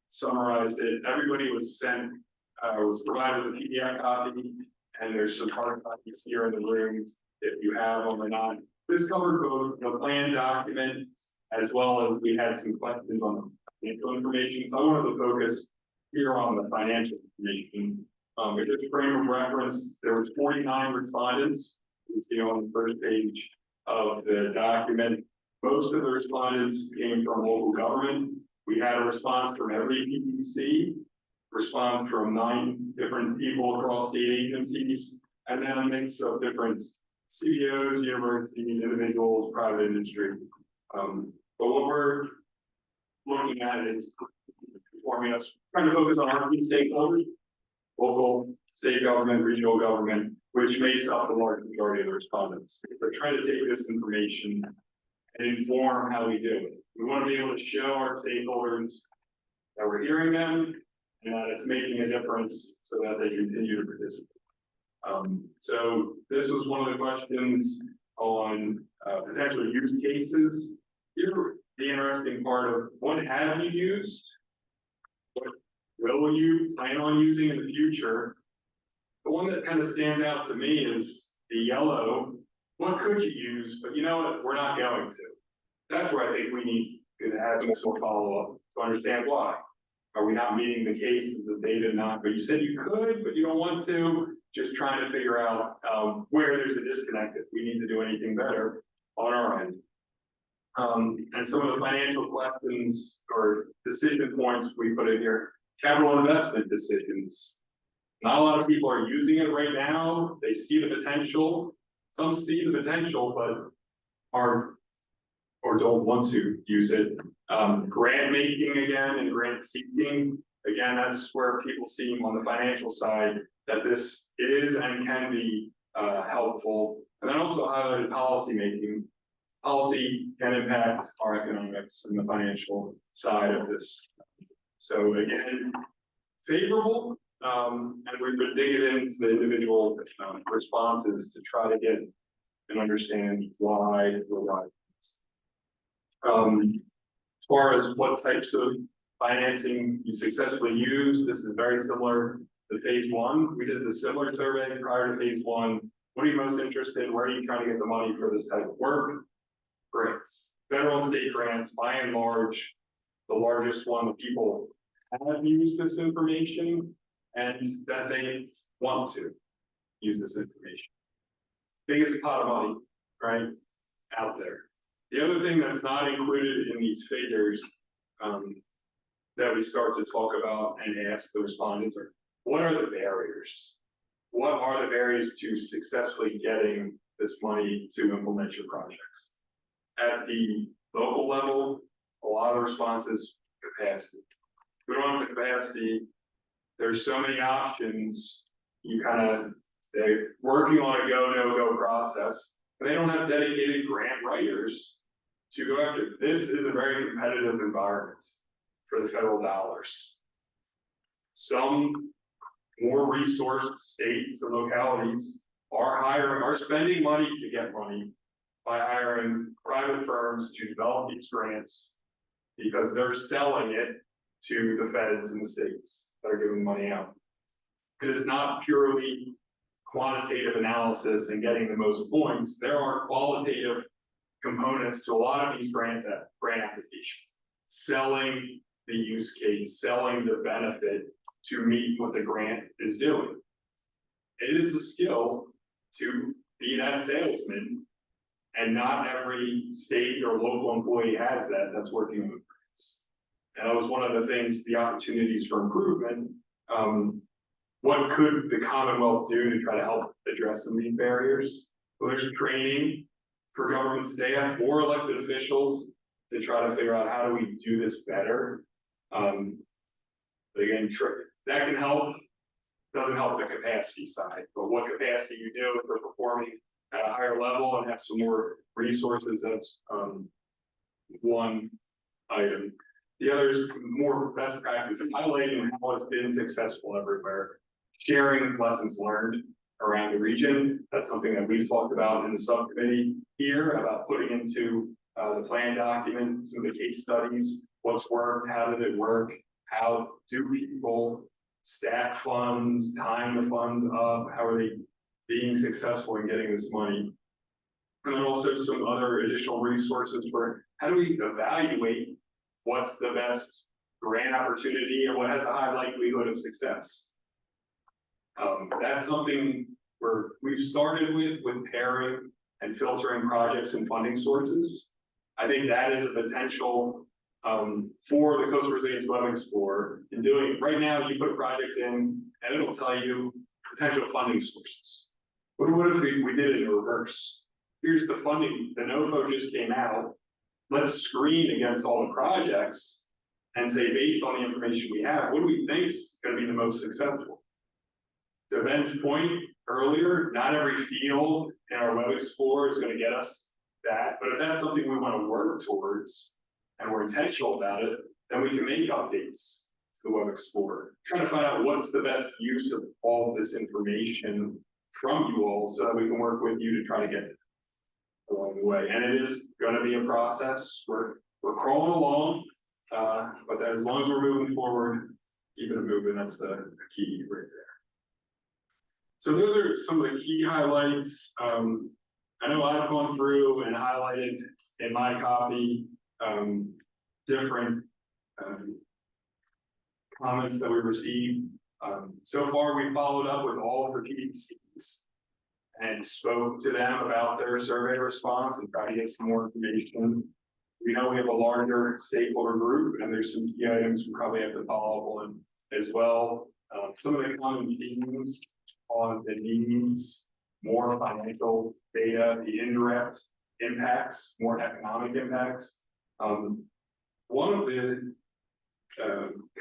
summarized it. Everybody was provided with a PDF copy, and there's some hard copies here in the room if you have them or not. This covered both the plan document as well as we had some questions on the financial information. So I wanted to focus here on the financial information. With this frame of reference, there was 49 respondents. You can see on the first page of the document. Most of the respondents came from local government. We had a response from every PPC, response from 9 different people across state agencies, and then a mix of different CEOs, universities, individuals, private industry. But what we're looking at is informing us, trying to focus on our key stakeholders, local, state government, regional government, which makes up the large majority of the respondents. We're trying to take this information and inform how we do it. We want to be able to show our stakeholders that we're hearing them and that it's making a difference so that they continue to participate. So this was one of the questions on potential use cases. Here, the interesting part of what have you used? What will you plan on using in the future? The one that kind of stands out to me is the yellow. What could you use? But you know what? We're not going to. That's where I think we need to have more follow-up to understand why. Are we not meeting the cases that they did not? But you said you could, but you don't want to. Just trying to figure out where there's a disconnect if we need to do anything better on our end. And some of the financial questions or decision points we put in here, capital investment decisions. Not a lot of people are using it right now. They see the potential. Some see the potential, but aren't or don't want to use it. Grant making again and grant seeking. Again, that's where people see on the financial side that this is and can be helpful. And then also highlighted policy making. Policy can impact our economics and the financial side of this. So again, favorable, and we've been digging into the individual responses to try to get and understand why or why. As far as what types of financing you successfully use, this is very similar to phase one. We did the similar survey prior to phase one. What are you most interested in? Where are you trying to get the money for this type of work? Grants, federal and state grants, by and large, the largest one that people have used this information and that they want to use this information. Biggest pot of money, right, out there. The other thing that's not included in these figures that we start to talk about and ask the respondents are, what are the barriers? What are the barriers to successfully getting this money to implement your projects? At the local level, a lot of responses, capacity. We don't have the capacity. There's so many options. They're working on a go, no go process, but they don't have dedicated grant writers to go after. This is a very competitive environment for the federal dollars. Some more resourced states and localities are spending money to get money by hiring private firms to develop these grants because they're selling it to the feds and the states that are giving money out. It is not purely quantitative analysis and getting the most points. There are qualitative components to a lot of these grant applications. Selling the use case, selling the benefit to meet what the grant is doing. It is a skill to be that salesman, and not every state or local employee has that that's working with grants. And that was one of the things, the opportunities for improvement. What could the Commonwealth do to try to help address some of these barriers? Well, there's training for government staff or elected officials to try to figure out how do we do this better. Again, that can help, doesn't help the capacity side, but what capacity you do for performing at a higher level and have some more resources, that's one item. The other is more best practice, highlighting how it's been successful everywhere. Sharing lessons learned around the region. That's something that we've talked about in the subcommittee here about putting into the plan document, some of the case studies, what's worked, how did it work, how do people stack funds, time the funds up, how are they being successful in getting this money. And then also some other additional resources for how do we evaluate what's the best grant opportunity and what has a high likelihood of success. That's something we've started with pairing and filtering projects and funding sources. I think that is a potential for the Coastal Resilience Web Explorer. In doing right now, you put a project in and it'll tell you potential funding sources. What if we did it in reverse? Here's the funding, the NOFO just came out. Let's screen against all the projects and say, based on the information we have, what do we think is going to be the most successful? To Ben's point earlier, not every field in our Web Explorer is going to get us that, but if that's something we want to work towards and we're intentional about it, then we can make updates to the Web Explorer. Trying to find out what's the best use of all of this information from you all so that we can work with you to try to get it along the way. And it is going to be a process. We're crawling along, but as long as we're moving forward, keep it moving, that's the key right there. So those are some of the key highlights. I know I've gone through and highlighted in my copy different comments that we received. So far, we followed up with all of the PDCs and spoke to them about their survey response and tried to get some more information. We know we have a larger stakeholder group, and there's some key items we probably have to follow up on as well. Some of the common themes on the needs, more financial data, the indirect impacts, more economic impacts. One of the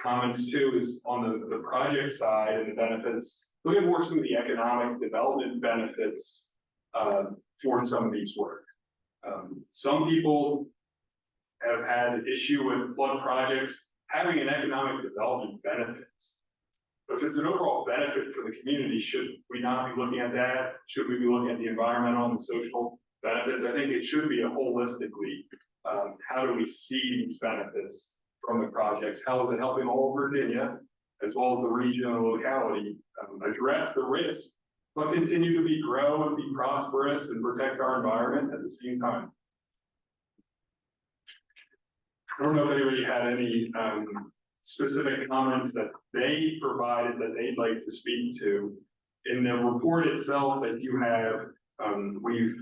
comments too is on the project side and the benefits. Look at more some of the economic development benefits for some of these work. Some people have had issue with flood projects having an economic development benefit. if it's an overall benefit for the community, should we not be looking at that? Should we be looking at the environmental and social benefits? I think it should be a holistically, how do we see these benefits from the projects? How is it helping all of Virginia, as well as the region and locality, address the risk, but continue to grow and be prosperous and protect our environment at the same time? I don't know if anybody had any specific comments that they provided that they'd like to speak to. In the report itself that you have, we've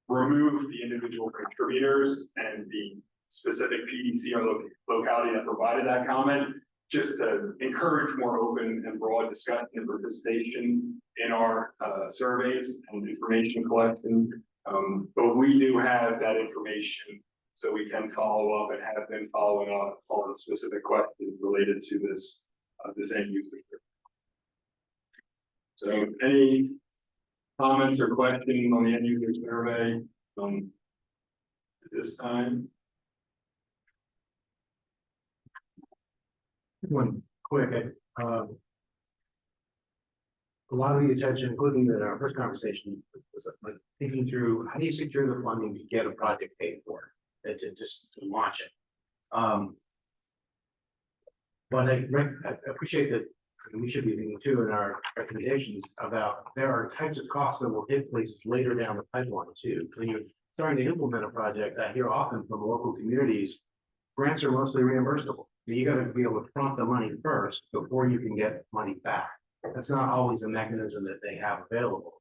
removed the individual contributors and the specific PDC or locality that provided that comment, just to encourage more open and broad discussion and participation in our surveys and information collection. But we do have that information, so we can follow up and have been following up on specific questions related to this end user. So any comments or questions on the end user survey at this time? One quick, a lot of the attention, including in our first conversation, was like thinking through how do you secure the funding to get a project paid for, and to just launch it. But I appreciate that, and we should be thinking too in our recommendations about there are types of costs that will hit places later down the pipeline too. When you're starting to implement a project, I hear often from local communities, grants are mostly reimbursable. You got to be able to front the money first before you can get money back. That's not always a mechanism that they have available.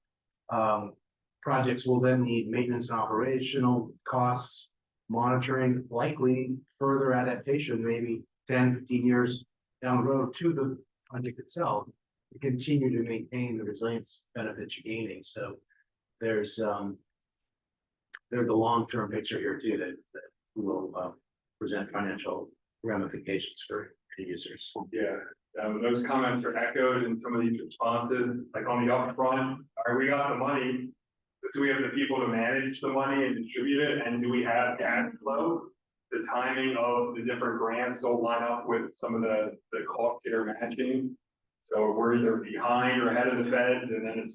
Projects will then need maintenance and operational costs, monitoring, likely further adaptation, maybe 10, 15 years down the road to the project itself to continue to maintain the resilience benefits you're gaining. So there's the long-term picture here too that will present financial ramifications for users. Yeah, those comments are echoed in some of these responses, like on the upfront, all right, we got the money, but do we have the people to manage the money and distribute it? And do we have cash flow? The timing of the different grants don't line up with some of the cost share matching. So we're either behind or ahead of the feds, and then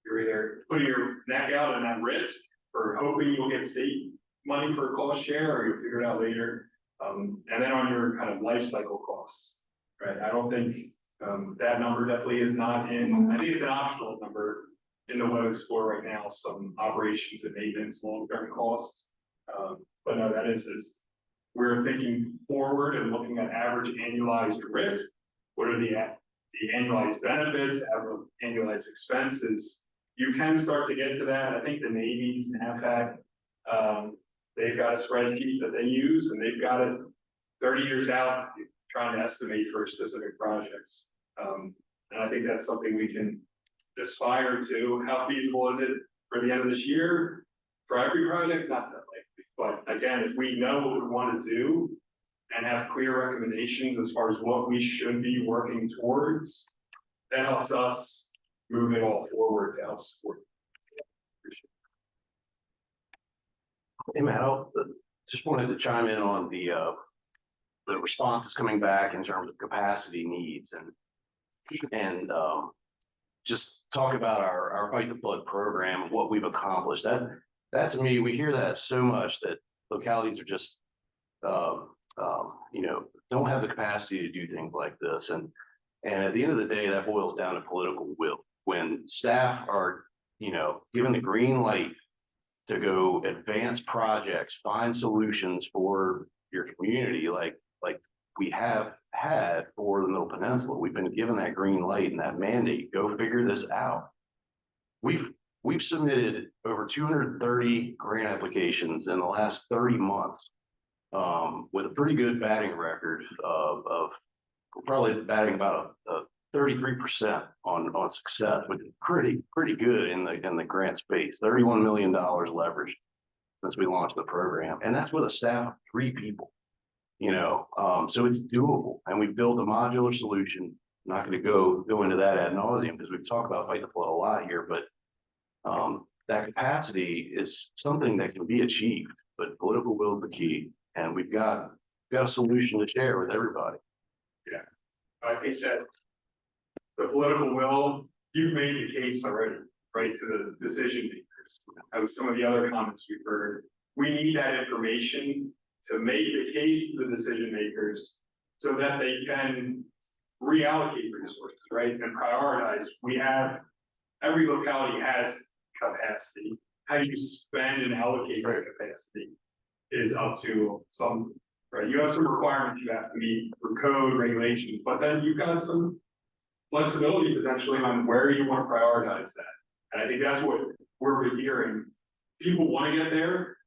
you're either putting your neck out and at risk or hoping you'll get state money for a cost share, or you'll figure it out later. And then on your kind of life cycle costs, right? I don't think that number definitely is not in, I think it's an optional number in the Web Explorer right now, some operations and maintenance, long-term costs. But no, that is we're thinking forward and looking at average annualized risk. What are the annualized benefits, annualized expenses? You can start to get to that. I think the Navy's NAVFAC, they've got a spreadsheet that they use, and they've got it 30 years out trying to estimate for specific projects. And I think that's something we can aspire to. How feasible is it for the end of this year? For every project, not that likely. But again, if we know what we want to do and have clear recommendations as far as what we should be working towards, that helps us move it all forward to help support. Hey, Matt, I just wanted to chime in on the responses coming back in terms of capacity needs and just talk about our Fight the Flood program and what we've accomplished. That to me, we hear that so much that localities are just don't have the capacity to do things like this. And at the end of the day, that boils down to political will. When staff are, given the green light to go advance projects, find solutions for your community, like we have had for the Middle Peninsula. We've been given that green light and that mandate, go figure this out. We've submitted over 230 grant applications in the last 30 months, with a pretty good batting record of probably batting about 33% on success, which is pretty good in the grant space. $31 million leveraged since we launched the program, and that's with a staff of 3 people. So it's doable, and we've built a modular solution. I'm not going to go into that ad nauseum because we've talked about Fight the Flood a lot here, but that capacity is something that can be achieved, but political will is the key, and we've got a solution to share with everybody. Yeah, I think that the political will, you've made the case already, right, to the decision makers. As some of the other comments we've heard, we need that information to make the case to the decision makers so that they can reallocate resources, right, and prioritize. Every locality has capacity. How you spend and allocate that capacity is up to some, right? You have some requirements you have to meet for code regulations, but then you've got some flexibility potentially on where you want to prioritize that. And I think that's what we're hearing. People want to get there,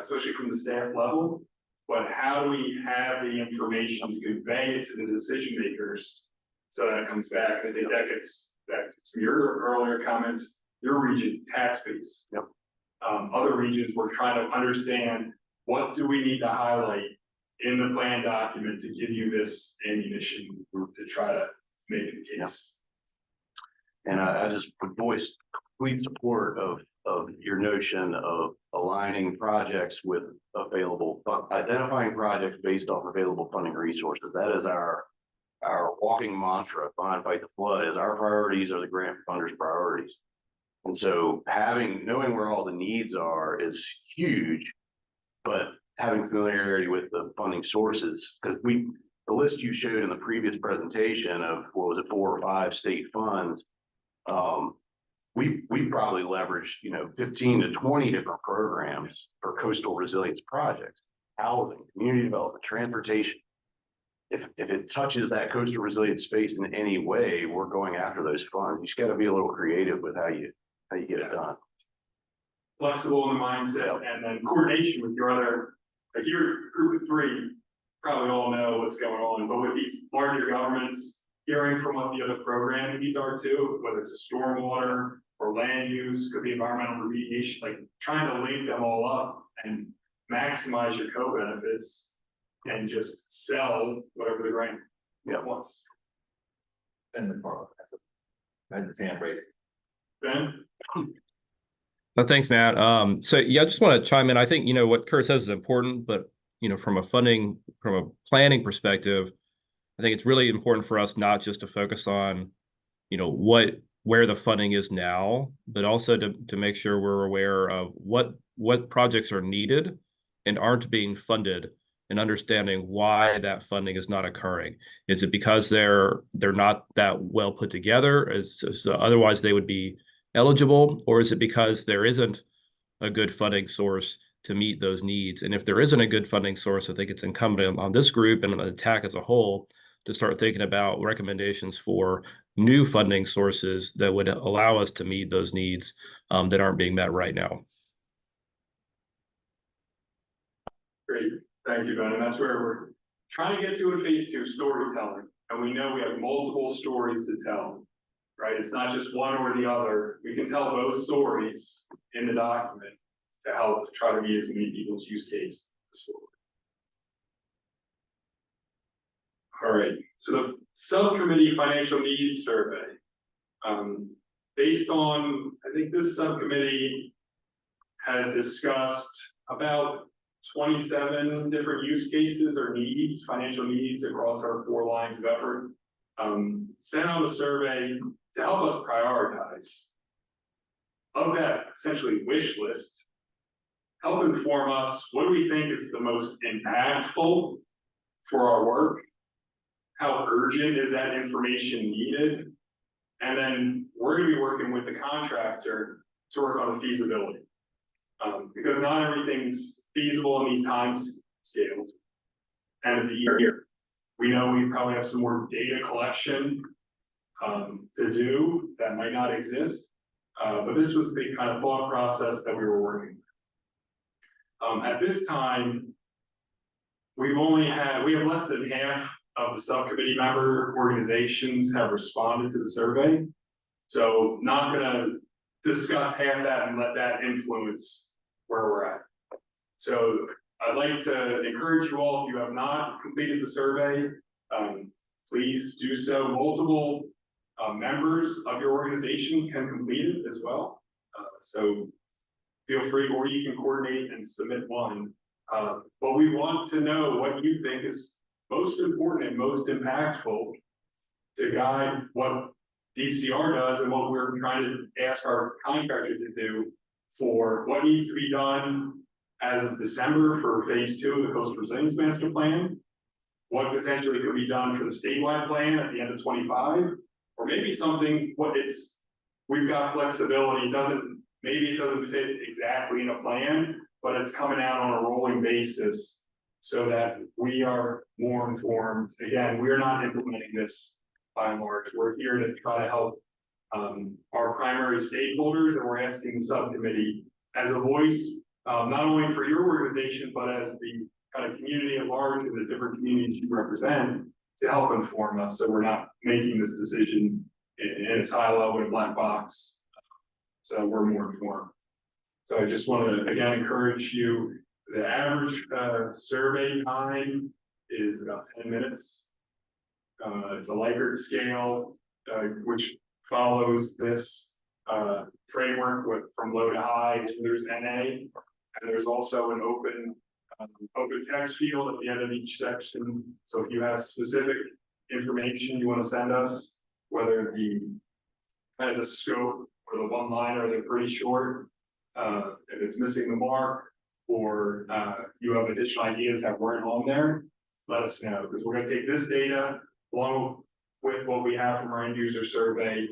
especially from the staff level, but how do we have the information to convey it to the decision makers so that it comes back? I think that gets back to some of your earlier comments, your region, tax base. Yep. Other regions, we're trying to understand what do we need to highlight in the plan document to give you this ammunition to try to make the case. And I just would voice complete support of your notion of aligning projects with identifying projects based off available funding resources. That is our walking mantra, find, fight the flood, is our priorities are the grant funders' priorities. And so knowing where all the needs are is huge, but having familiarity with the funding sources, because the list you showed in the previous presentation of, what was it, 4 or 5 state funds, we probably leveraged, 15 to 20 different programs for coastal resilience projects, housing, community development, transportation. If it touches that coastal resilience space in any way, we're going after those funds. You just got to be a little creative with how you get it done. Flexible in the mindset, and then coordination with your other, like your group of 3, probably all know what's going on, but with these larger governments, hearing from what the other program needs are too, whether it's a stormwater or land use, could be environmental remediation, like trying to link them all up and maximize your co-benefits and just sell whatever the grant wants. And the part as a hand raised. Ben? Thanks, Matt. So yeah, I just want to chime in. I think, what Kurt says is important, but, from a planning perspective, I think it's really important for us not just to focus on, where the funding is now, but also to make sure we're aware of what projects are needed and aren't being funded, and understanding why that funding is not occurring. Is it because they're not that well put together, otherwise they would be eligible, or is it because there isn't a good funding source to meet those needs? And if there isn't a good funding source, I think it's incumbent on this group and on the TAC as a whole to start thinking about recommendations for new funding sources that would allow us to meet those needs that aren't being met right now. Great, thank you, Ben, and that's where we're trying to get to in phase 2, storytelling. And we know we have multiple stories to tell, right? It's not just one or the other. We can tell both stories in the document to help to try to meet as many people's use case. All right, so the subcommittee financial needs survey. Based on, I think this subcommittee had discussed about 27 different use cases or needs, financial needs across our 4 lines of effort. Sent out a survey to help us prioritize. Of that essentially wish list, help inform us, what do we think is the most impactful for our work? How urgent is that information needed? And then we're gonna be working with the contractor to work on the feasibility. Because not everything's feasible in these time scales. End of the year. We know we probably have some more data collection to do that might not exist. But this was the kind of thought process that we were working with. At this time, we have less than half of the subcommittee member organizations have responded to the survey. So not gonna discuss half that and let that influence where we're at. So I'd like to encourage you all, if you have not completed the survey, please do so. Multiple members of your organization can complete it as well. So feel free, or you can coordinate and submit one. But we want to know what you think is most important and most impactful to guide what DCR does and what we're trying to ask our contractor to do for what needs to be done as of December for phase 2 of the Coastal Resilience Master Plan. What potentially could be done for the statewide plan at the end of 25, or maybe something, we've got flexibility, maybe it doesn't fit exactly in a plan, but it's coming out on a rolling basis so that we are more informed. Again, we're not implementing this by and large. We're here to try to help our primary stakeholders, and we're asking the subcommittee as a voice, not only for your organization, but as the kind of community at large and the different communities you represent, to help inform us, so we're not making this decision in a silo, in a black box. So we're more informed. So I just want to again encourage you. The average survey time is about 10 minutes. It's a Likert scale, which follows this framework from low to high. So there's NA, and there's also an open text field at the end of each section. So if you have specific information you want to send us, whether the kind of the scope or the one liner, they're pretty short. If it's missing the mark, or you have additional ideas that weren't on there, let us know, because we're going to take this data along with what we have from our end user survey.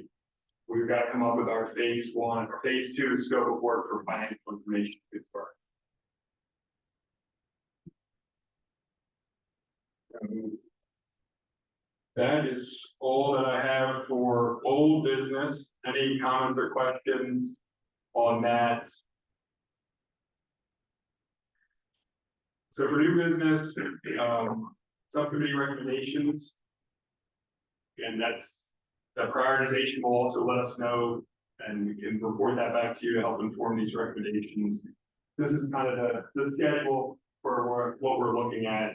We've got to come up with our phase 1 or phase 2 scope of work for financial information. That is all that I have for old business. Any comments or questions on that? So for new business, subcommittee recommendations. And the prioritization will also let us know, and we can report that back to you to help inform these recommendations. This is kind of the schedule for what we're looking at.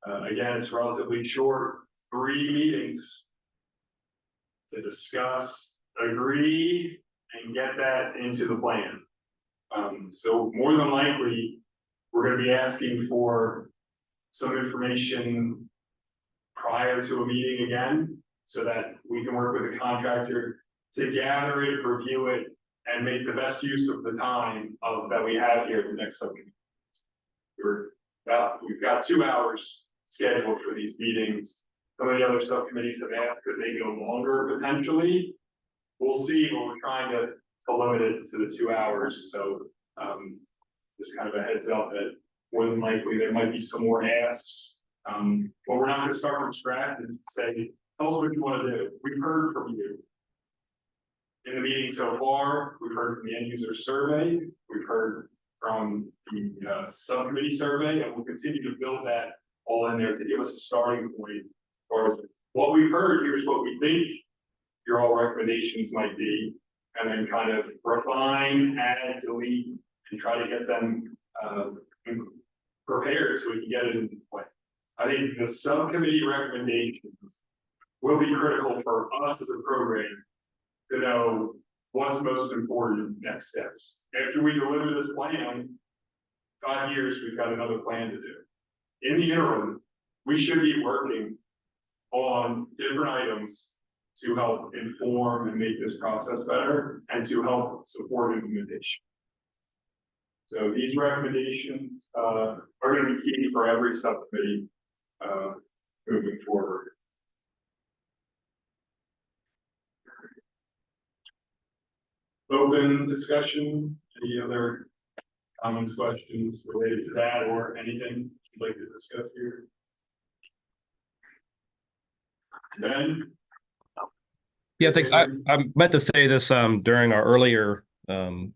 Again, it's relatively short, 3 meetings to discuss, agree, and get that into the plan. So more than likely, we're going to be asking for some information prior to a meeting again, so that we can work with the contractor to gather it, review it, and make the best use of the time that we have here at the next subcommittee. We've got 2 hours scheduled for these meetings. Some of the other subcommittees have asked that they go longer potentially. We'll see, but we're trying to limit it to the 2 hours. So just kind of a heads up that more than likely there might be some more asks. But we're not going to start from scratch and say, tell us what you want to do. We've heard from you. In the meeting so far, we've heard from the end user survey. We've heard from the subcommittee survey, and we'll continue to build that all in there to give us a starting point. Or what we've heard, here's what we think your all recommendations might be, and then kind of refine, add, delete, and try to get them prepared so we can get it into the plan. I think the subcommittee recommendations will be critical for us as a program to know what's most important next steps. After we deliver this plan, 5 years, we've got another plan to do. In the interim, we should be working on different items to help inform and make this process better and to help support implementation. So these recommendations are going to be key for every subcommittee moving forward. Open discussion. Any other comments, questions related to that, or anything you'd like to discuss here? Ben? Yeah, thanks. I meant to say this during our earlier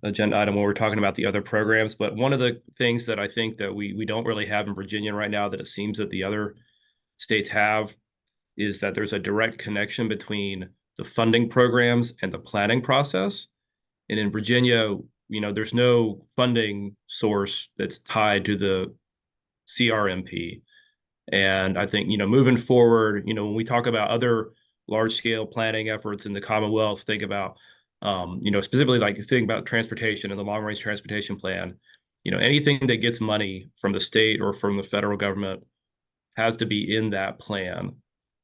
agenda item when we were talking about the other programs, but one of the things that I think that we don't really have in Virginia right now that it seems that the other states have is that there's a direct connection between the funding programs and the planning process. And in Virginia, there's no funding source that's tied to the CRMP. And I think, moving forward, when we talk about other large scale planning efforts in the Commonwealth, think about, specifically like think about transportation and the long range transportation plan, anything that gets money from the state or from the federal government has to be in that plan.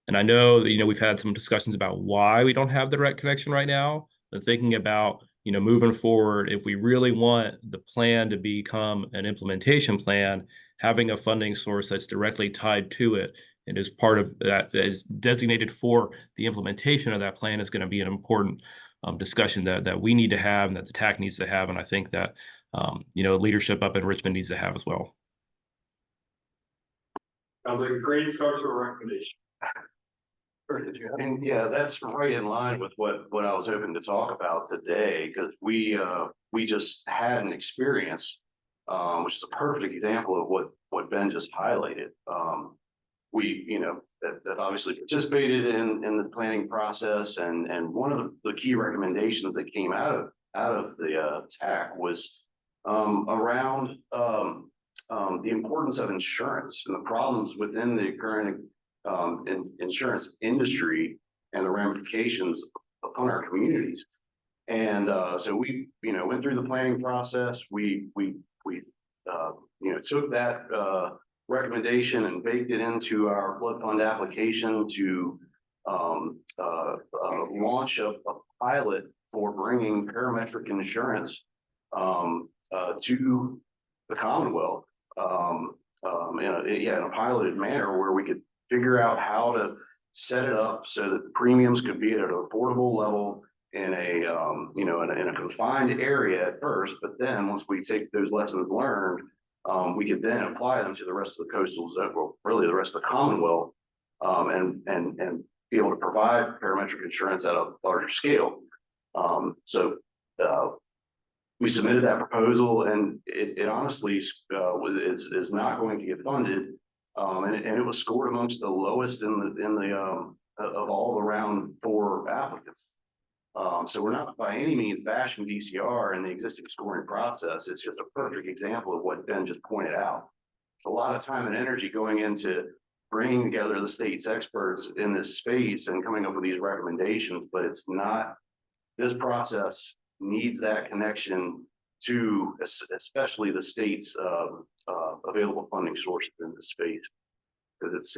And I know that, we've had some discussions about why we don't have the direct connection right now, but thinking about, moving forward, if we really want the plan to become an implementation plan, having a funding source that's directly tied to it and is part of that is designated for the implementation of that plan is going to be an important discussion that we need to have and that the TAC needs to have. And I think that, leadership up in Richmond needs to have as well. Sounds like a great start to a recommendation. And yeah, that's right in line with what I was hoping to talk about today, because we just had an experience, which is a perfect example of what Ben just highlighted. We, that obviously participated in the planning process, and one of the key recommendations that came out of the TAC was around the importance of insurance and the problems within the current insurance industry and the ramifications upon our communities. And so we, went through the planning process. We took that recommendation and baked it into our flood fund application to launch a pilot for bringing parametric insurance to the Commonwealth in a piloted manner where we could figure out how to set it up so that the premiums could be at an affordable level in a confined area at first, but then once we take those lessons learned, we could then apply them to the rest of the coastal zone, well, really the rest of the Commonwealth, and be able to provide parametric insurance at a larger scale. So we submitted that proposal, and it honestly is not going to get funded. And it was scored amongst the lowest of all the round 4 applicants. So we're not by any means bashing DCR and the existing scoring process. It's just a perfect example of what Ben just pointed out. A lot of time and energy going into bringing together the state's experts in this space and coming up with these recommendations, but it's not, this process needs that connection to especially the state's available funding sources in this space. Because it's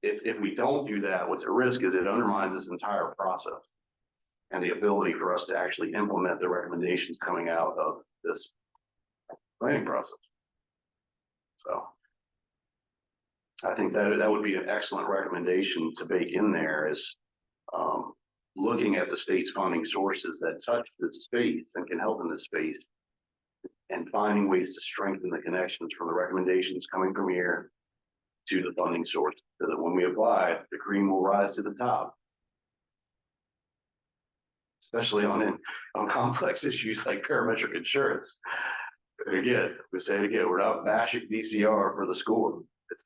if we don't do that, what's at risk is it undermines this entire process and the ability for us to actually implement the recommendations coming out of this planning process. So I think that would be an excellent recommendation to bake in there, is looking at the state's funding sources that touch this space and can help in this space, and finding ways to strengthen the connections from the recommendations coming from here to the funding source, so that when we apply, the cream will rise to the top. Especially on complex issues like parametric insurance. Again, we say it again, we're not bashing DCR for the score.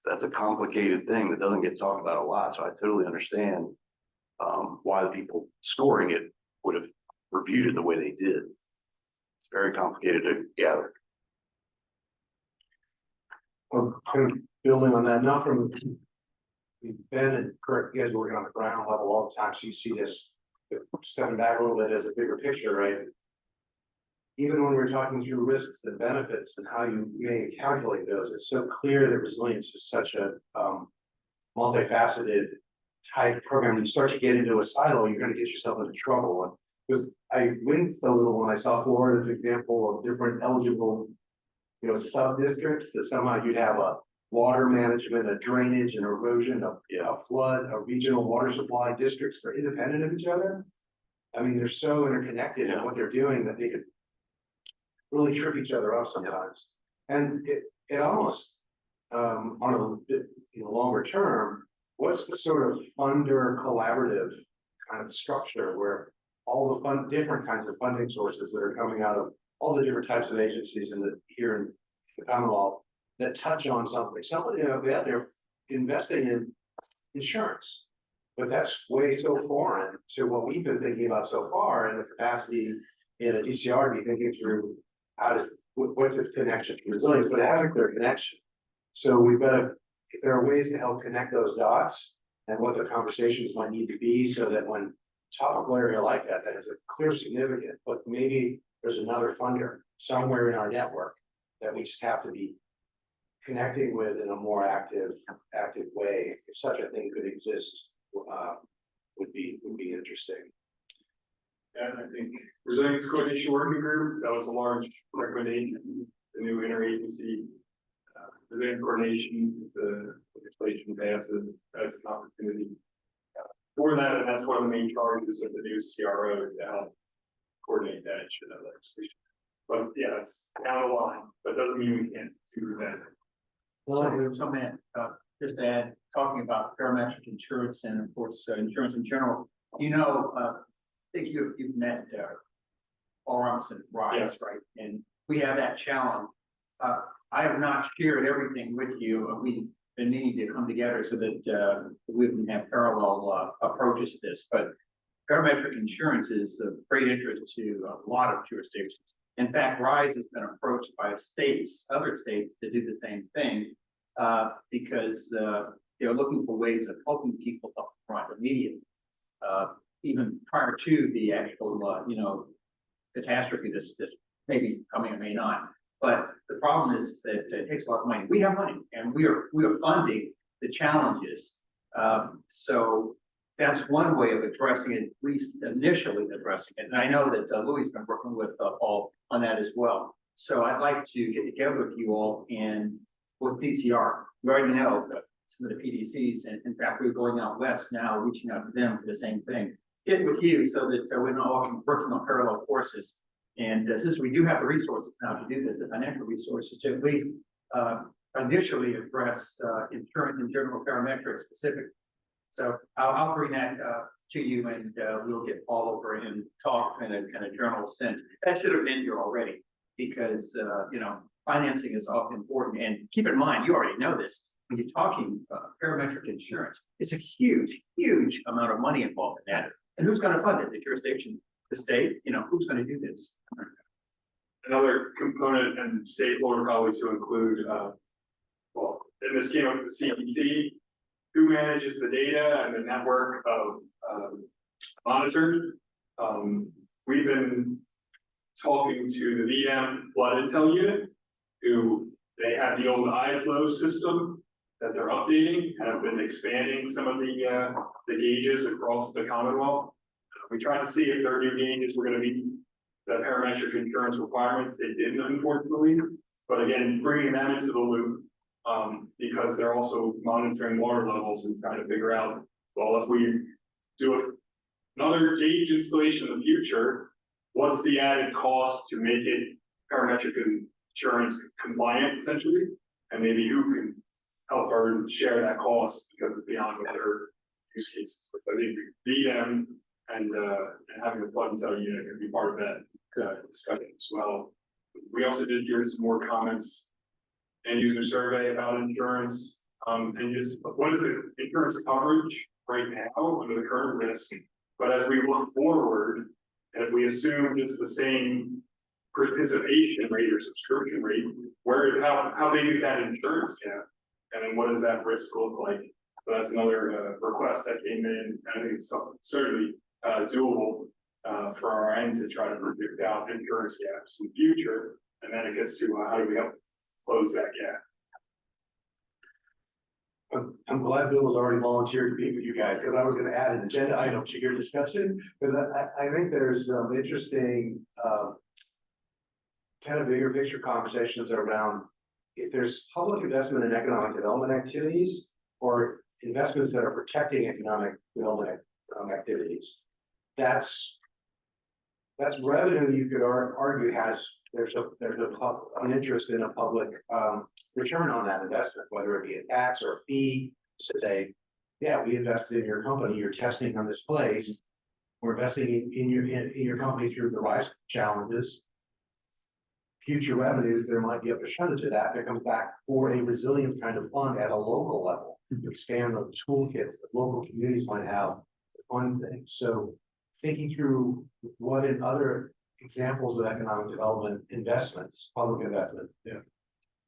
That's a complicated thing that doesn't get talked about a lot. So I totally understand why the people scoring it would have reviewed it the way they did. It's very complicated to gather. Well, kind of building on that, not from Ben and Kurt, you guys are working on the ground level all the time, so you see this stepping back a little bit as a bigger picture, right? Even when we're talking through risks and benefits and how you may calculate those, it's so clear that resilience is such a multifaceted type program. When you start to get into a silo, you're going to get yourself into trouble. And I winced a little when I saw Florida's example of different eligible, sub-districts, that somehow you'd have a water management, a drainage, and erosion, a flood, a regional water supply districts that are independent of each other. I mean, they're so interconnected in what they're doing that they could really trip each other up sometimes. And it almost, on a longer term, what's the sort of funder collaborative kind of structure where all the different kinds of funding sources that are coming out of all the different types of agencies here in the Commonwealth that touch on something. Somebody out there investing in insurance, but that's way so foreign to what we've been thinking about so far, and the capacity in a DCR to be thinking through what's its connection to resilience, but it has a clear connection. So we've got to, if there are ways to help connect those dots and what the conversations might need to be, so that when topical area like that has a clear significance, but maybe there's another funder somewhere in our network that we just have to be connecting with in a more active way, if such a thing could exist, would be interesting. And I think resilience coordination working group, that was a large recommendation, the new interagency. Resilience coordination, if the legislation passes, that's an opportunity. For that, and that's one of the main charges of the new CRO to help coordinate that issue, that legislation. But yeah, it's down the line, but doesn't mean we can't do that. So, man, just to add, talking about parametric insurance and of course, insurance in general, I think you've met, Paul Robinson, Rise, Yes. right? And we have that challenge. I have not shared everything with you. We've been needing to come together so that, we can have parallel, approaches to this, but parametric insurance is of great interest to a lot of jurisdictions. In fact, Rise has been approached by other states to do the same thing, because they're looking for ways of helping people up front immediately, even prior to the actual, catastrophe that's maybe coming or may not. But the problem is that it takes a lot of money. We have money, and we are funding the challenges. So that's one way of addressing it, at least initially addressing it. And I know that Louis has been working with Paul on that as well. So I'd like to get together with you all and with DCR. We already know that some of the PDCs, and in fact, we're going out west now, reaching out to them for the same thing. Get with you so that we're not all working on parallel courses. And since we do have the resources now to do this, the financial resources to at least initially address insurance and general parametrics specific. So I'll bring that to you, and we'll get Paul over and talk in a kind of general sense. That should have been here already, because financing is often important. And keep in mind, you already know this, when you're talking parametric insurance, it's a huge, huge amount of money involved in that. And who's going to fund it? The jurisdiction, the state, who's going to do this? Another component and stakeholder probably to include, well, in this came up with the CPC, who manages the data and the network of monitors. We've been talking to the VM flood intel unit, who they have the old iFlow system that they're updating and have been expanding some of the gauges across the Commonwealth. We tried to see if their new gauges were going to meet the parametric insurance requirements. They didn't, unfortunately. But again, bringing them into the loop, because they're also monitoring water levels and trying to figure out, well, if we do another gauge installation in the future, what's the added cost to make it parametric insurance compliant, essentially? And maybe who can help or share that cost, because it's beyond other use cases. So I think VM and having a flood intel unit can be part of that discussion as well. We also did hear some more comments and user survey about insurance, and just what is the insurance coverage right now under the current risk. But as we look forward, and if we assume just the same participation rate or subscription rate, how big is that insurance gap? And then what does that risk look like? So that's another request that came in. I think it's certainly doable for our end to try to predict out insurance gaps in the future. And then it gets to how do we help close that gap? I'm glad Bill has already volunteered to meet with you guys, because I was going to add an agenda item to your discussion, because I think there's some interesting kind of bigger picture conversations around if there's public investment in economic development activities or investments that are protecting economic development activities. That's revenue you could argue there's an interest in a public return on that investment, whether it be a tax or a fee. To say, yeah, we invested in your company, you're testing on this place, we're investing in your company through the RISE challenges. Future revenues, there might be a percentage of that comes back for a resilience kind of fund at a local level to expand the toolkits that local communities might have to fund things. So thinking through what in other examples of economic development investments, public investment,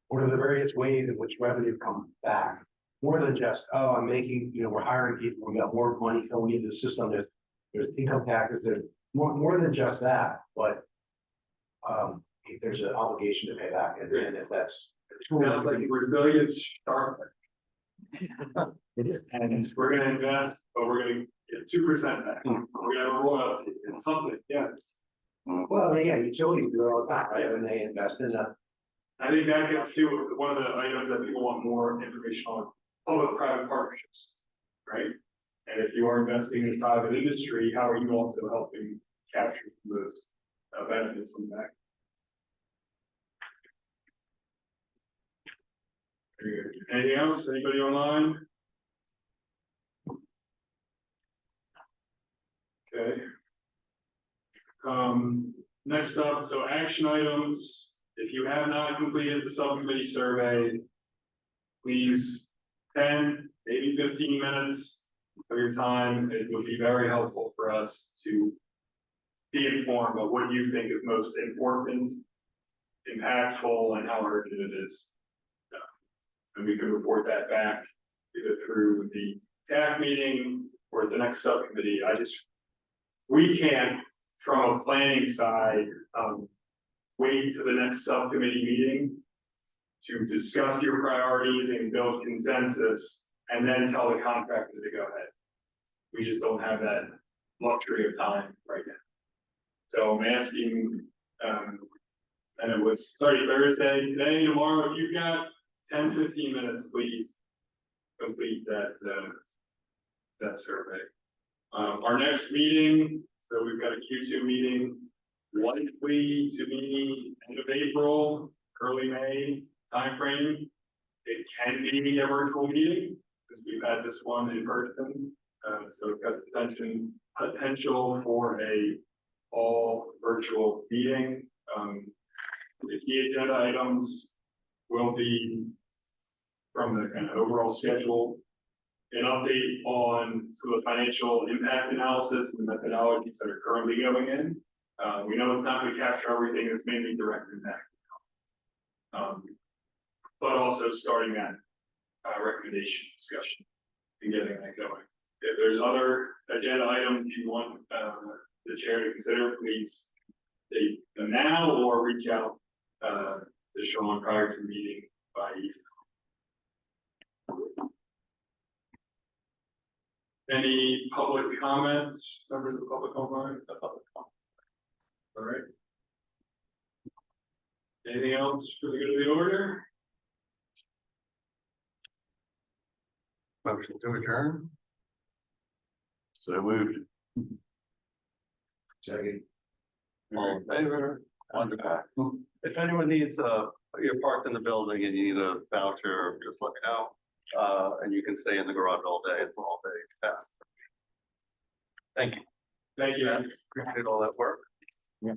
what are the various ways in which revenue comes back? More than just, oh, I'm making, we're hiring people, we got more money going into the system, there's income taxes, there's more than just that, but there's an obligation to pay back, and if that's Sounds like resilience sharp. It is. And we're gonna invest, but we're gonna get 2% back. We're gonna have a royalty and something, yeah. Well, yeah, utilities do it all the time, right? When they invest in a. I think that gets to one of the items that people want more information on, public-private partnerships, right? And if you are investing in private industry, how are you also helping capture those benefits from that? Very good. Anything else? Anybody online? Okay. Next up, so action items. If you have not completed the subcommittee survey, please 10, maybe 15 minutes of your time. It would be very helpful for us to be informed of what you think is most important, impactful, and how urgent it is. And we can report that back either through the TAC meeting or the next subcommittee. We can't, from a planning side, wait to the next subcommittee meeting to discuss your priorities and build consensus, and then tell the contractor to go ahead. We just don't have that luxury of time right now. So I'm asking, and it was Thursday, today, tomorrow, if you've got 10, 15 minutes, please complete that survey. Our next meeting, so we've got a Q2 meeting, likely to be end of April, early May timeframe. It can be a virtual meeting, because we've had this one in person. So we've got potential for a all virtual meeting. The key agenda items will be from the kind of overall schedule, an update on some of the financial impact analysis and the methodologies that are currently going in. We know it's not going to capture everything, it's mainly direct impact. But also starting that recommendation discussion and getting that going. If there's other agenda items you want the chair to consider, please state them now or reach out to Sean prior to the meeting by email. Any public comments? Members of the public comment? All right. Anything else for the good of the order? Motion to adjourn. So moved. Second. All in favor? Wonderful. If anyone needs you're parked in the building and you need a voucher, just let me know. And you can stay in the garage all day. It's all day fast. Thank you. Thank you. Appreciate all that work. Yeah.